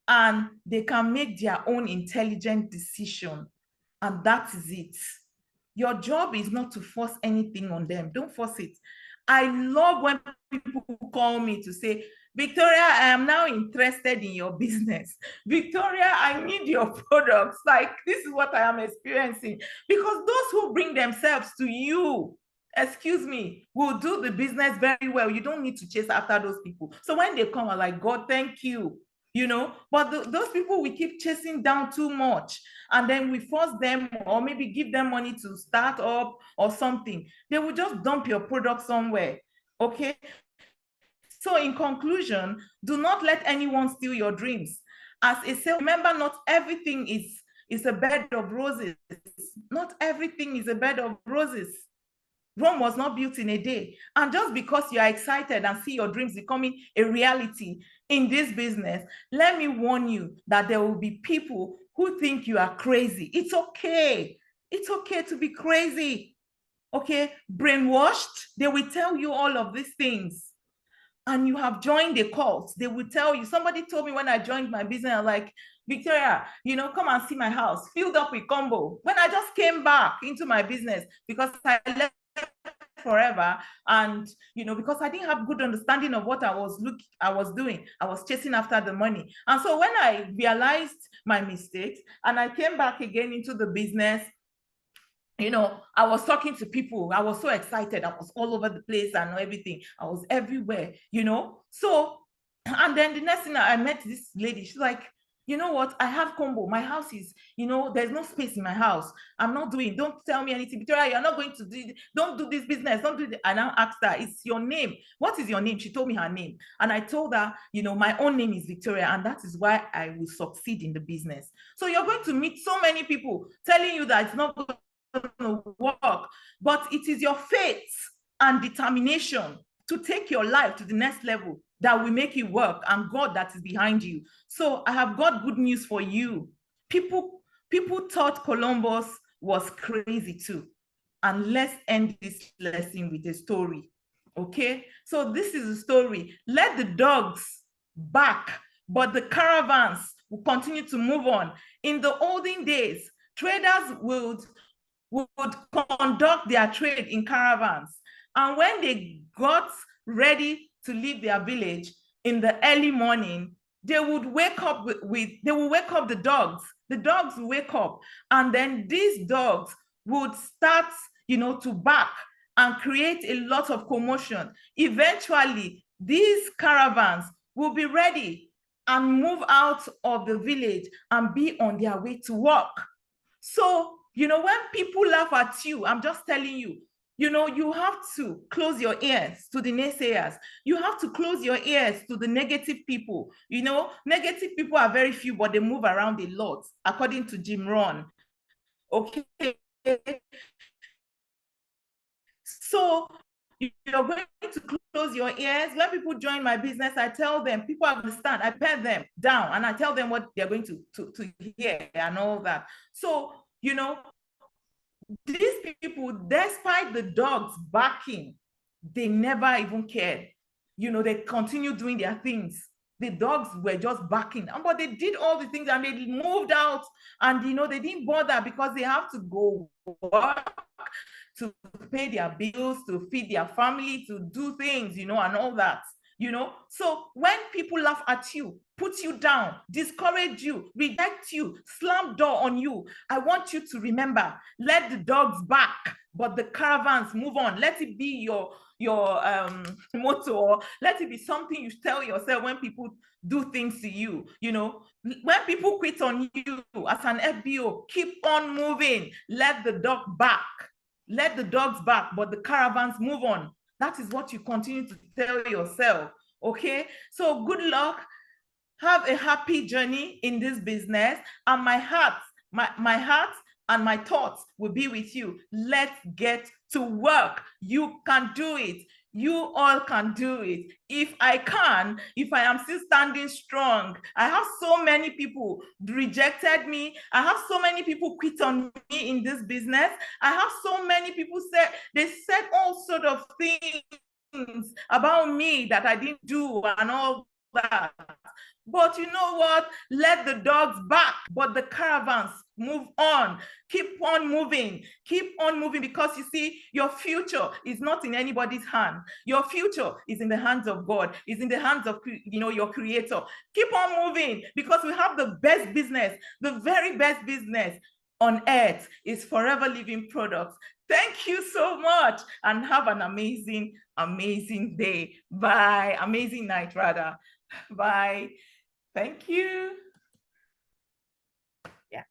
and they can make their own intelligent decision. And that is it. Your job is not to force anything on them. Don't force it. I love when people call me to say, Victoria, I am now interested in your business. Victoria, I need your products. Like, this is what I am experiencing. Because those who bring themselves to you, excuse me, will do the business very well. You don't need to chase after those people. So when they come, I'm like, God, thank you. But those people we keep chasing down too much, and then we force them or maybe give them money to start up or something. They will just dump your product somewhere. Okay, so in conclusion, do not let anyone steal your dreams. As a sales, remember, not everything is a bed of roses. Not everything is a bed of roses. Rome was not built in a day. And just because you are excited and see your dreams becoming a reality in this business, let me warn you that there will be people who think you are crazy. It's okay. It's okay to be crazy. Okay? Brainwashed, they will tell you all of these things. And you have joined a cult. They will tell you. Somebody told me when I joined my business, I'm like, Victoria, come and see my house, filled up with combo. When I just came back into my business because I left forever, and because I didn't have good understanding of what I was doing. I was chasing after the money. And so when I realized my mistakes and I came back again into the business, I was talking to people. I was so excited. I was all over the place and everything. I was everywhere, So, and then the next thing I met this lady, she's like, you know what? I have combo. My house is, there's no space in my house. I'm not doing, don't tell me anything. Victoria, you're not going to do, don't do this business. Don't do it. And I asked her, it's your name. What is your name? She told me her name. And I told her, my own name is Victoria. And that is why I will succeed in the business. So you're going to meet so many people telling you that it's not going to work, but it is your faith and determination to take your life to the next level that will make it work, and God that is behind you. So I have got good news for you. People thought Columbus was crazy too. And let's end this lesson with a story. Okay, so this is a story. Let the dogs bark, but the caravans will continue to move on. In the olden days, traders would conduct their trade in caravans. And when they got ready to leave their village in the early morning, they would wake up wake up the dogs. The dogs would wake up, and then these dogs would start, to bark and create a lot of commotion. Eventually, these caravans will be ready and move out of the village and be on their way to work. So, when people laugh at you, I'm just telling you, you have to close your ears to the naysayers. You have to close your ears to the negative people. Negative people are very few, but they move around a lot, according to Jim Rohn. Okay. So you're going to close your ears. When people join my business, I tell them, people understand, I pet them down and I tell them what they're going to hear and all that. So, these people, despite the dogs barking, they never even cared. They continued doing their things. The dogs were just barking, but they did all the things and they moved out, and they didn't bother because they have to go work, to pay their bills, to feed their family, to do things, and all that. So when people laugh at you, put you down, discourage you, reject you, slam door on you, I want you to remember, let the dogs bark, but the caravans move on. Let it be your motto, or let it be something you tell yourself when people do things to you. You know, when people quit on you as an FBO, keep on moving. Let the dog bark. Let the dogs bark, but the caravans move on. That is what you continue to tell yourself. Okay, so good luck. Have a happy journey in this business, and my heart and my thoughts will be with you. Let's get to work. You can do it. You all can do it. If I am still standing strong. I have so many people rejected me. I have so many people quit on me in this business. I have so many people they said all sort of things about me that I didn't do and all that. But you know what? Let the dogs bark, but the caravans move on. Keep on moving. Keep on moving, because you see, your future is not in anybody's hand. Your future is in the hands of God. It's in the hands of, your creator. Keep on moving, because we have the best business, the very best business on earth is Forever Living Products. Thank you so much, and have an amazing, amazing day. Bye. Amazing night, rather. Bye. Thank you. Yeah.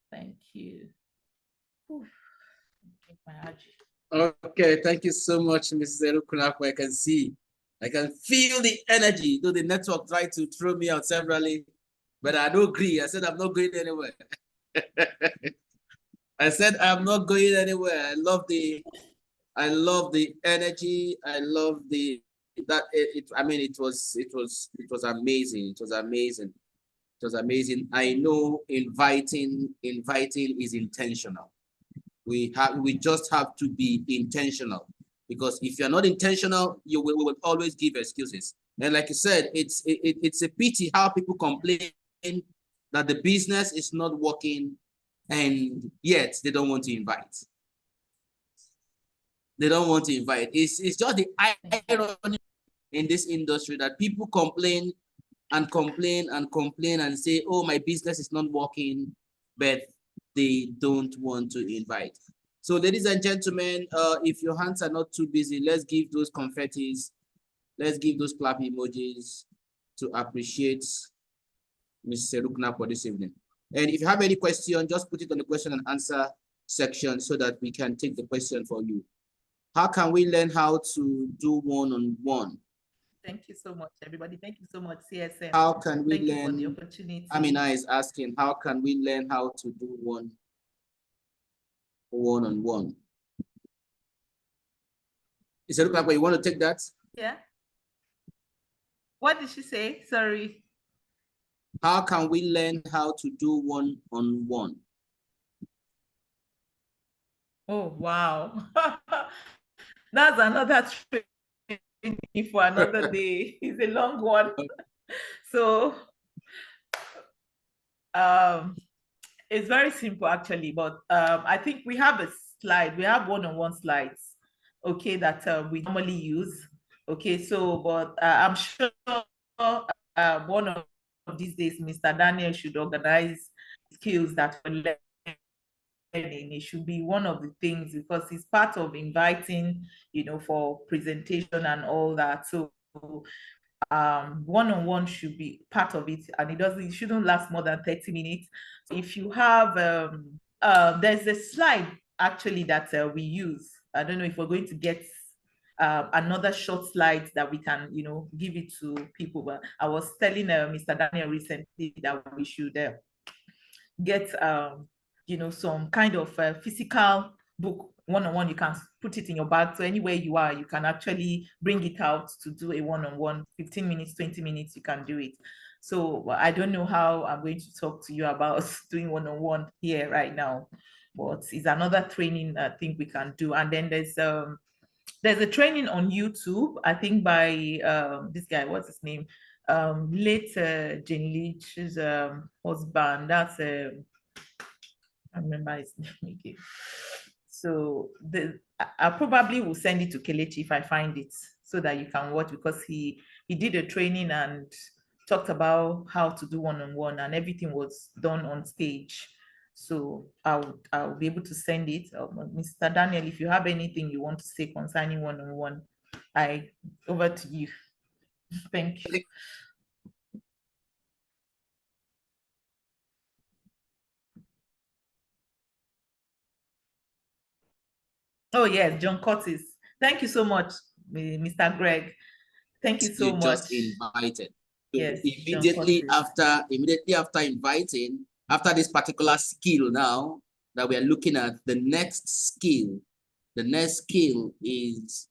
Thank you. Okay, thank you so much, Mrs. Erukunakpor. I can feel the energy, though the network tried to throw me out severally, but I don't agree. I said I'm not going anywhere. I said I'm not going anywhere. I love the energy. I love it was amazing. It was amazing. It was amazing. I know inviting is intentional. We just have to be intentional, because if you're not intentional, we will always give excuses. And like you said, it's a pity how people complain that the business is not working, and yet they don't want to invite. They don't want to invite. It's just the irony in this industry that people complain and complain and complain and say, oh, my business is not working, but they don't want to invite. So ladies and gentlemen, if your hands are not too busy, let's give those confettis, let's give those clap emojis to appreciate Mrs. Erukunakpor this evening. And if you have any question, just put it on the question and answer section so that we can take the question for you. How can we learn how to do one-on-one? Thank you so much, everybody. Thank you so much, CSM. How can we learn? Thank you for the opportunity. Amina is asking, how can we learn how to do one-on-one? Is it Erukunakpor, you want to take that? Yeah. What did she say? Sorry. How can we learn how to do one-on-one? Oh, wow. That's another training for another day. It's a long one. So it's very simple actually, but I think we have a slide. We have one-on-one slides, okay, that we normally use. Okay, so but I'm sure one of these days, Mr. Daniel should organize skills that we're learning. It should be one of the things, because it's part of inviting, for presentation and all that. So one-on-one should be part of it, and it shouldn't last more than 30 minutes. If you have there's a slide actually that we use. I don't know if we're going to get another short slide that we can give it to people, but I was telling Mr. Daniel recently that we should get some kind of physical book one-on-one. You can put it in your bag, so anywhere you are, you can actually bring it out to do a one-on-one. 15 minutes, 20 minutes, you can do it. So I don't know how I'm going to talk to you about doing one-on-one here right now, but it's another training I think we can do. And then there's a training on YouTube, I think by this guy, what's his name, late Jane Leach's husband. That's I remember his name again. So I probably will send it to Kelechi if I find it. so that you can watch, because he did a training and talked about how to do one-on-one, and everything was done on stage. So I'll be able to send it. Mr. Daniel, if you have anything you want to say concerning one-on-one, over to you. Thank you. Oh yes, John Curtis. Thank you so much, Mr. Greg. Thank you so much. Just invited. So yes, immediately after inviting, after this particular skill now that we are looking at, the next skill is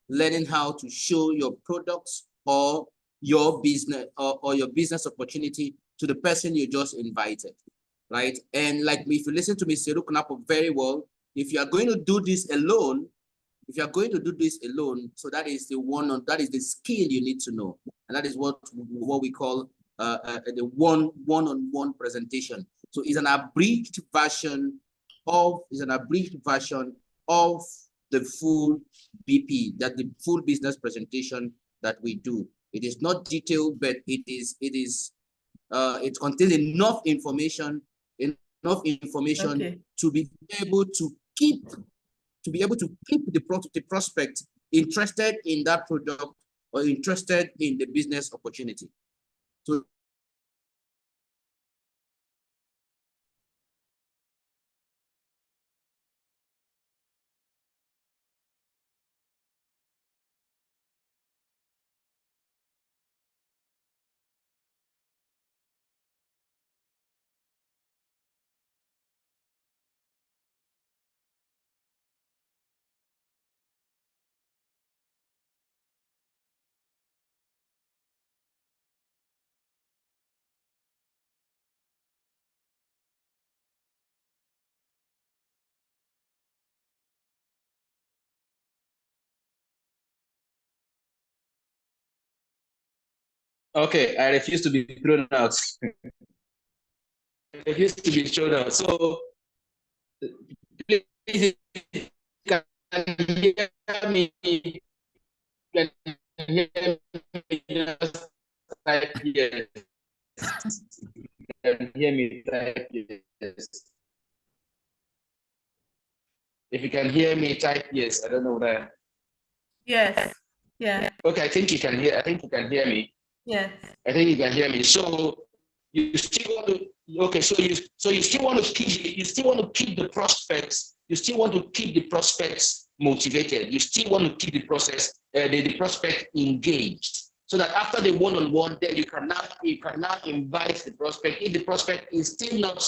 learning how to show your products or your business or your business opportunity to the person you just invited, right? And like if you listen to Mr. Erukunakpor very well, if you are going to do this alone, so that is the skill you need to know, and that is what we call the one-on-one presentation. So it's an abridged version of the full BP, that the full business presentation that we do. It is not detailed, but it contains enough information Okay. to be able to keep the prospect interested in that product or interested in the business opportunity. So okay, I refuse to be thrown out. I refuse to be thrown out. So please, can hear me? Can hear me? Just type yes. Can hear me? Type yes. If you can hear me, type yes. I don't know that. Yes. Yeah. Okay, I think you can hear. I think you can hear me. Yes. I think you can hear me. So you still want to, okay, so you still want to keep the prospects, you still want to keep the prospects motivated, you still want to keep the prospect engaged, so that after the one-on-one, then you can now invite the prospect. If the prospect is still not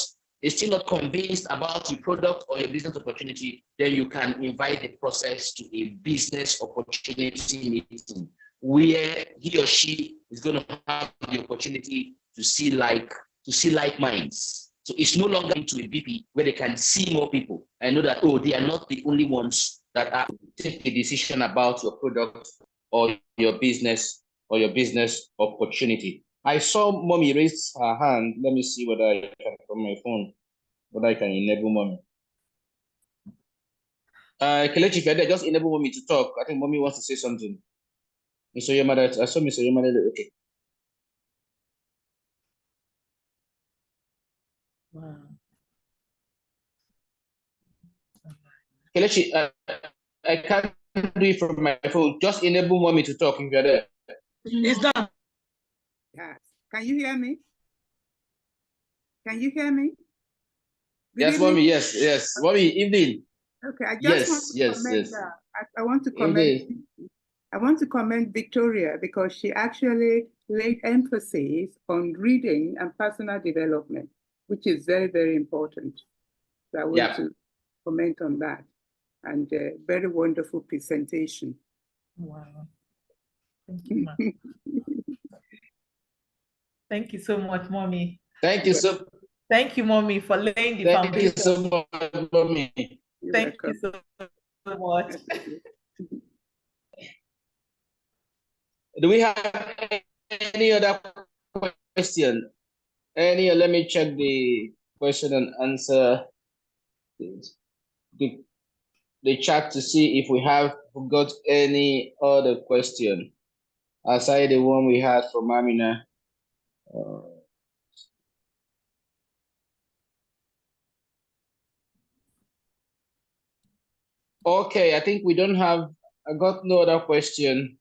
convinced about your product or your business opportunity, then you can invite the process to a business opportunity meeting, where he or she is going to have the opportunity to see like minds. So it's no longer into a BP where they can see more people and know that, oh, they are not the only ones that are take a decision about your product or your business opportunity. I saw Mommy raise her hand. Let me see whether I can from my phone, whether I can enable Mommy. Kelechi, if you're there, just enable Mommy to talk. I think Mommy wants to say something. Mr. Yamada, I saw Mr. Yamada. Okay. Wow. Kelechi, I can't do it from my phone. Just enable Mommy to talk if you're there. It's done. Yes. Can you hear me? Can you hear me? Good Yes, evening. Mommy. Yes. Mommy, evening. Okay, I just want to comment. I want to comment. I want to commend Victoria because she actually laid emphasis on reading and personal development, which is very, very important. So I want to comment on that. And a very wonderful presentation. Wow. Thank you, ma'am. Thank you so much, Mommy. Thank you so. Thank you, Mommy, for laying the foundation. Thank you so much, Mommy. Thank you so much. Do we have any other question? Let me check the question and answer the chat to see if we have got any other question aside the one we had from Amina. Okay, I think we don't have, I got no other question.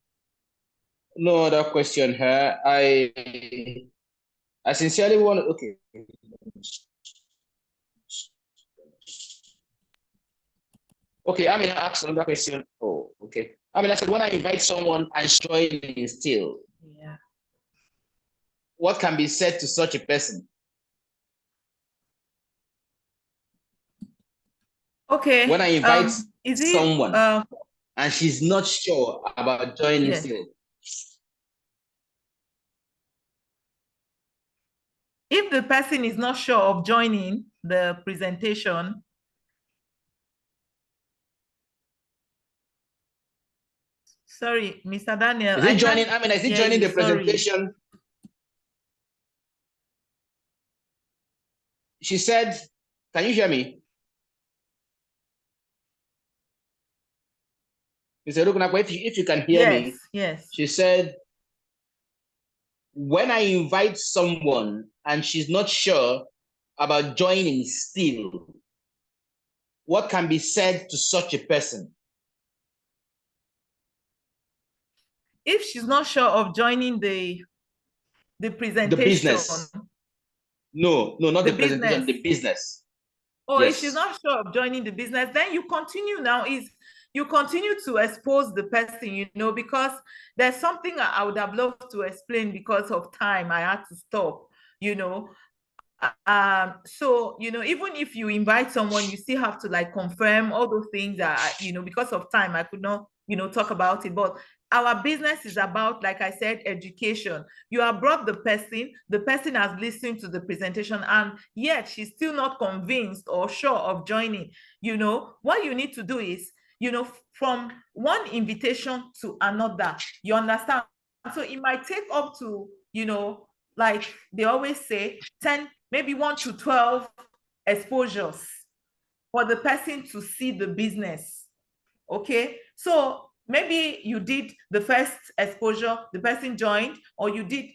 No other question here. I sincerely want to, okay. Okay, I'm gonna ask another question. Oh, okay. I mean, I said, when I invite someone and join still, Yeah. what can be said to such a person? Okay. When I invite is it someone and she's not sure about joining yes. still. If the person is not sure of joining the presentation, sorry, Mr. Daniel. Is it joining? I mean, is it joining the presentation? She said, can you hear me? Mr. Erukunakpor, if you can hear me. Yes. She said, when I invite someone and she's not sure about joining still, what can be said to such a person? If she's not sure of joining the presentation. The business. No, not the presentation, the business. Oh, yes. If she's not sure of joining the business, then you continue now you continue to expose the person, because there's something I would have loved to explain because of time. I had to stop, so even if you invite someone, you still have to like confirm all those things that because of time I could not talk about it. But our business is about, like I said, education. You have brought the person has listened to the presentation, and yet she's still not convinced or sure of joining. What you need to do is, from one invitation to another, you understand? So it might take up to, like they always say, 10, maybe 1 to 12 exposures for the person to see the business. Okay, so maybe you did the first exposure, the person joined, or you did,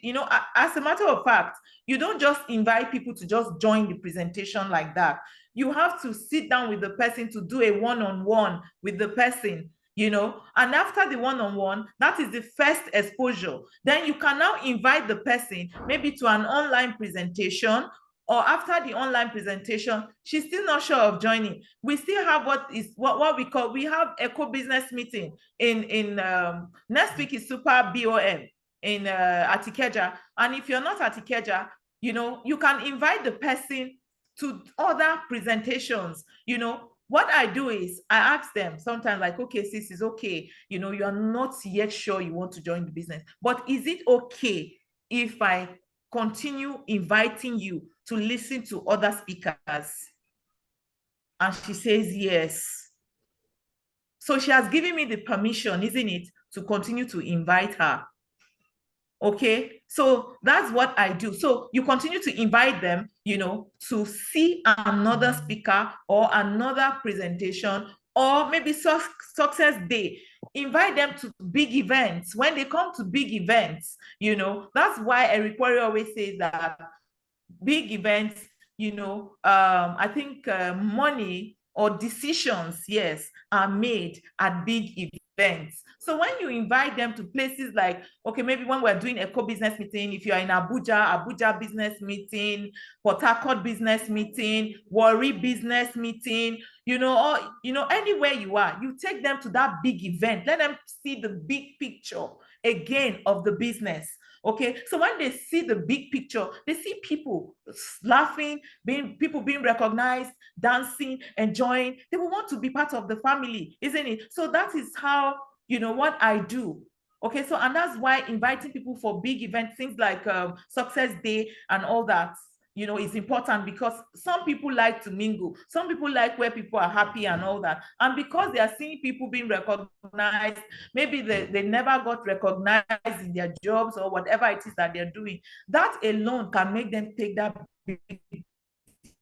as a matter of fact, you don't just invite people to just join the presentation like that. You have to sit down with the person to do a one-on-one with the person, and after the one-on-one, that is the first exposure. Then you can now invite the person maybe to an online presentation, or after the online presentation, she's still not sure of joining. We still have what we call, we have eco business meeting in next week is Super BOM in at Ikeja. And if you're not at Ikeja, you can invite the person to other presentations. What I do is I ask them sometimes, like, okay, sis, is okay, you are not yet sure you want to join the business, but is it okay if I continue inviting you to listen to other speakers? And she says yes. So she has given me the permission, isn't it, to continue to invite her. Okay, so that's what I do. So you continue to invite them, to see another speaker or another presentation, or maybe success day. Invite them to big events. When they come to big events, that's why Erukunakpor always says that big events, I think money or decisions, yes, are made at big events. So when you invite them to places like, okay, maybe when we're doing eco business meeting, if you're in Abuja business meeting, Port Harcourt business meeting, Warri business meeting, or anywhere you are, you take them to that big event. Let them see the big picture again of the business. Okay, so when they see the big picture, they see people laughing, people being recognized, dancing, enjoying. They will want to be part of the family, isn't it? So that is how, what I do. Okay, so and that's why inviting people for big events, things like Success Day and all that, is important, because some people like to mingle. Some people like where people are happy and all that. And because they are seeing people being recognized, maybe they never got recognized in their jobs or whatever it is that they're doing, that alone can make them take that big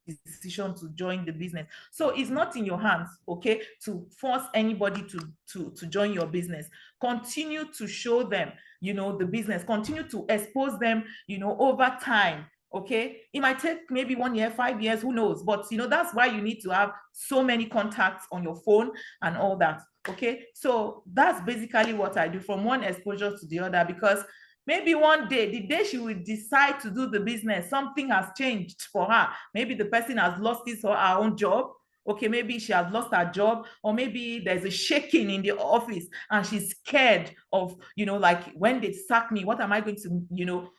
decision to join the business. So it's not in your hands, okay, to force anybody to join your business. Continue to show them, you know, the business, continue to expose them, you know, over time. Okay, it might take maybe 1 year, 5 years, who knows? But you know, that's why you need to have so many contacts on your phone and all that. Okay, so that's basically what I do, from one exposure to the other, because maybe one day, the day she will decide to do the business, something has changed for her. Maybe the person has lost his or her own job. Okay, maybe she has lost her job, or maybe there's a shaking in the office and she's scared of, you know, like, when they sack me, what am I going to, you know,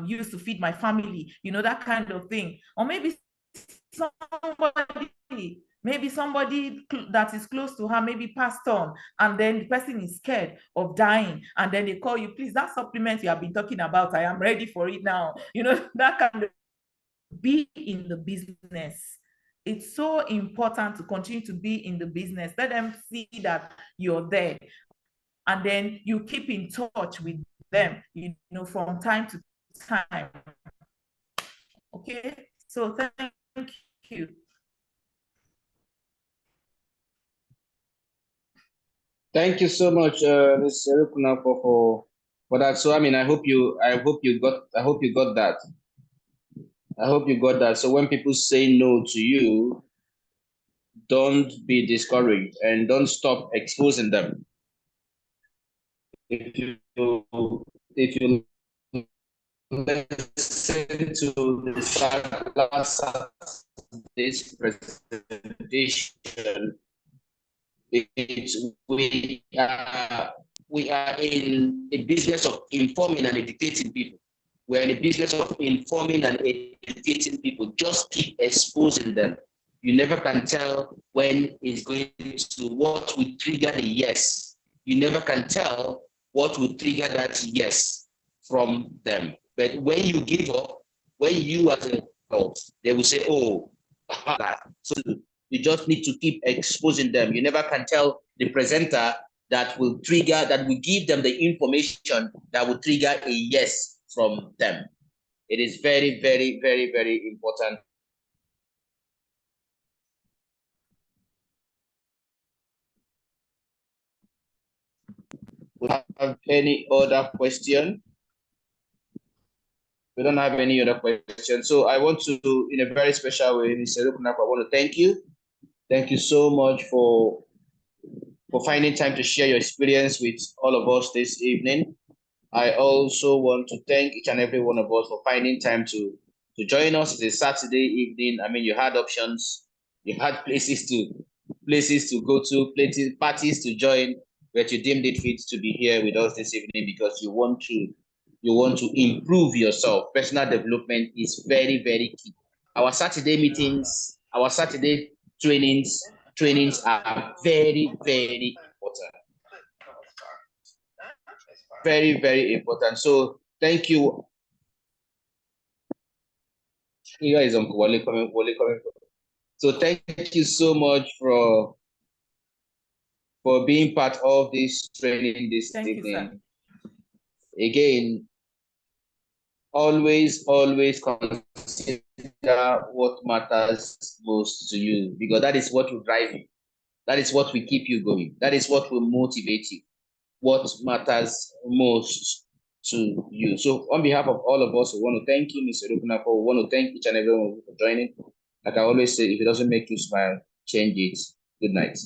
use to feed my family, you know, that kind of thing. Or maybe somebody that is close to her maybe passed on, and then the person is scared of dying, and then they call you, please, that supplement you have been talking about, I am ready for it now. You know, that kind of, be in the business. It's so important to continue to be in the business. Let them see that you're there, and then you keep in touch with them, you know, from time to time. Okay, so thank you. Thank you so much, Ms. Erukunakpor, for that. So I mean, I hope you got that. I hope you got that. So when people say no to you, don't be discouraged and don't stop exposing them. If you listen to the last this presentation, we are in a business of informing and educating people. We're in a business of informing and educating people. Just keep exposing them. You never can tell when it's going to, what will trigger the yes. You never can tell what will trigger that yes from them. But when you give up, when you as an adult, they will say, oh, that. So you just need to keep exposing them. You never can tell the presenter that will trigger, that will give them the information that will trigger a yes from them. It is very, very, very, very important. We have any other question? We don't have any other question. So I want to, in a very special way, Mr. Erukunakpor, I want to thank you. Thank you so much for finding time to share your experience with all of us this evening. I also want to thank each and every one of us for finding time to join us. It's a Saturday evening. I mean, you had options, you had places to go to, parties to join, but you deemed it fit to be here with us this evening because you want to improve yourself. Personal development is very, very key. Our Saturday meetings, our Saturday trainings are very, very important. Very, very important. So thank you. Here is Uncle Wale coming. So thank you so much for being part of this training this evening. Again, always consider what matters most to you, because that is what will drive you. That is what will keep you going. That is what will motivate you. What matters most to you. So on behalf of all of us, we want to thank you, Mr. Erukunakpor. We want to thank each and everyone for joining. Like I always say, if it doesn't make you smile, change it. Good night.